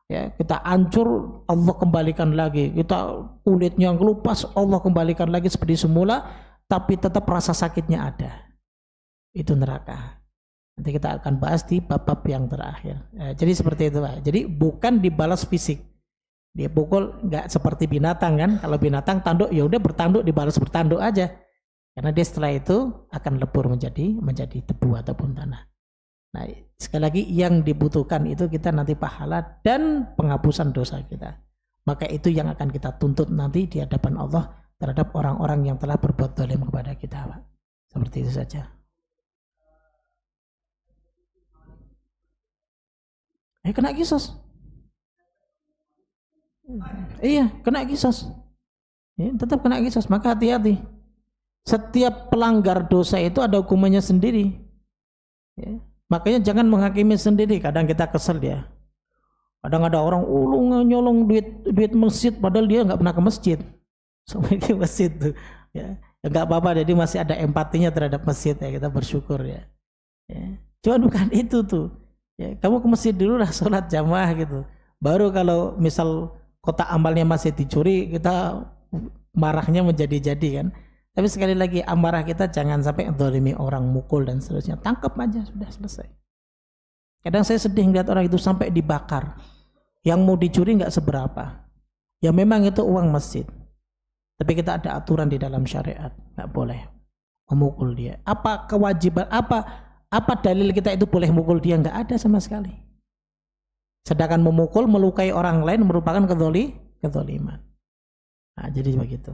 Ya, kita hancur, Allah kembalikan lagi. Kita kulitnya ngelupas, Allah kembalikan lagi seperti semula, tapi tetap rasa sakitnya ada. Itu neraka. Nanti kita akan bahas di bab-bab yang terakhir. Jadi seperti itu, Pak. Jadi bukan dibalas fisik. Dia pukul nggak seperti binatang kan? Kalau binatang tanduk ya udah bertanduk, dibalas bertanduk aja. Karena dia setelah itu akan lebur menjadi tebu ataupun tanah. Nah, sekali lagi yang dibutuhkan itu kita nanti pahala dan penghapusan dosa kita. Maka itu yang akan kita tuntut nanti di hadapan Allah terhadap orang-orang yang telah berbuat zalim kepada kita, Pak. Seperti itu saja. Kena kisos. Iya, kena kisos. Ya, tetap kena kisos, maka hati-hati. Setiap pelanggar dosa itu ada hukumannya sendiri. Ya. Makanya jangan menghakimi sendiri. Kadang kita kesel ya. Kadang ada orang nyolong duit masjid padahal dia nggak pernah ke masjid. Sampai ke masjid tuh. Ya nggak apa-apa. Jadi masih ada empatinya terhadap masjid ya. Kita bersyukur ya. Cuman bukan itu tuh. Ya, kamu ke masjid dulu lah sholat jamaah gitu. Baru kalau misal kotak amalnya masih dicuri, kita marahnya menjadi-jadi kan. Tapi sekali lagi amarah kita jangan sampai dzalimi orang, mukul dan seterusnya. Tangkap aja sudah selesai. Kadang saya sedih ngeliat orang itu sampai dibakar. Yang mau dicuri nggak seberapa. Ya memang itu uang masjid. Tapi kita ada aturan di dalam syariat, nggak boleh memukul dia. Apa kewajiban? Apa dalil kita itu boleh mukul dia? Nggak ada sama sekali. Sedangkan memukul, melukai orang lain merupakan kezaliman. Nah, jadi begitu.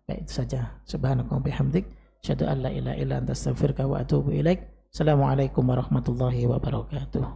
Baik, itu saja. Subhanakallahumma bihamdik, asyhadu an la ilaha illa anta astaghfiruka wa atubu ilaik. Assalamualaikum warahmatullahi wabarakatuh.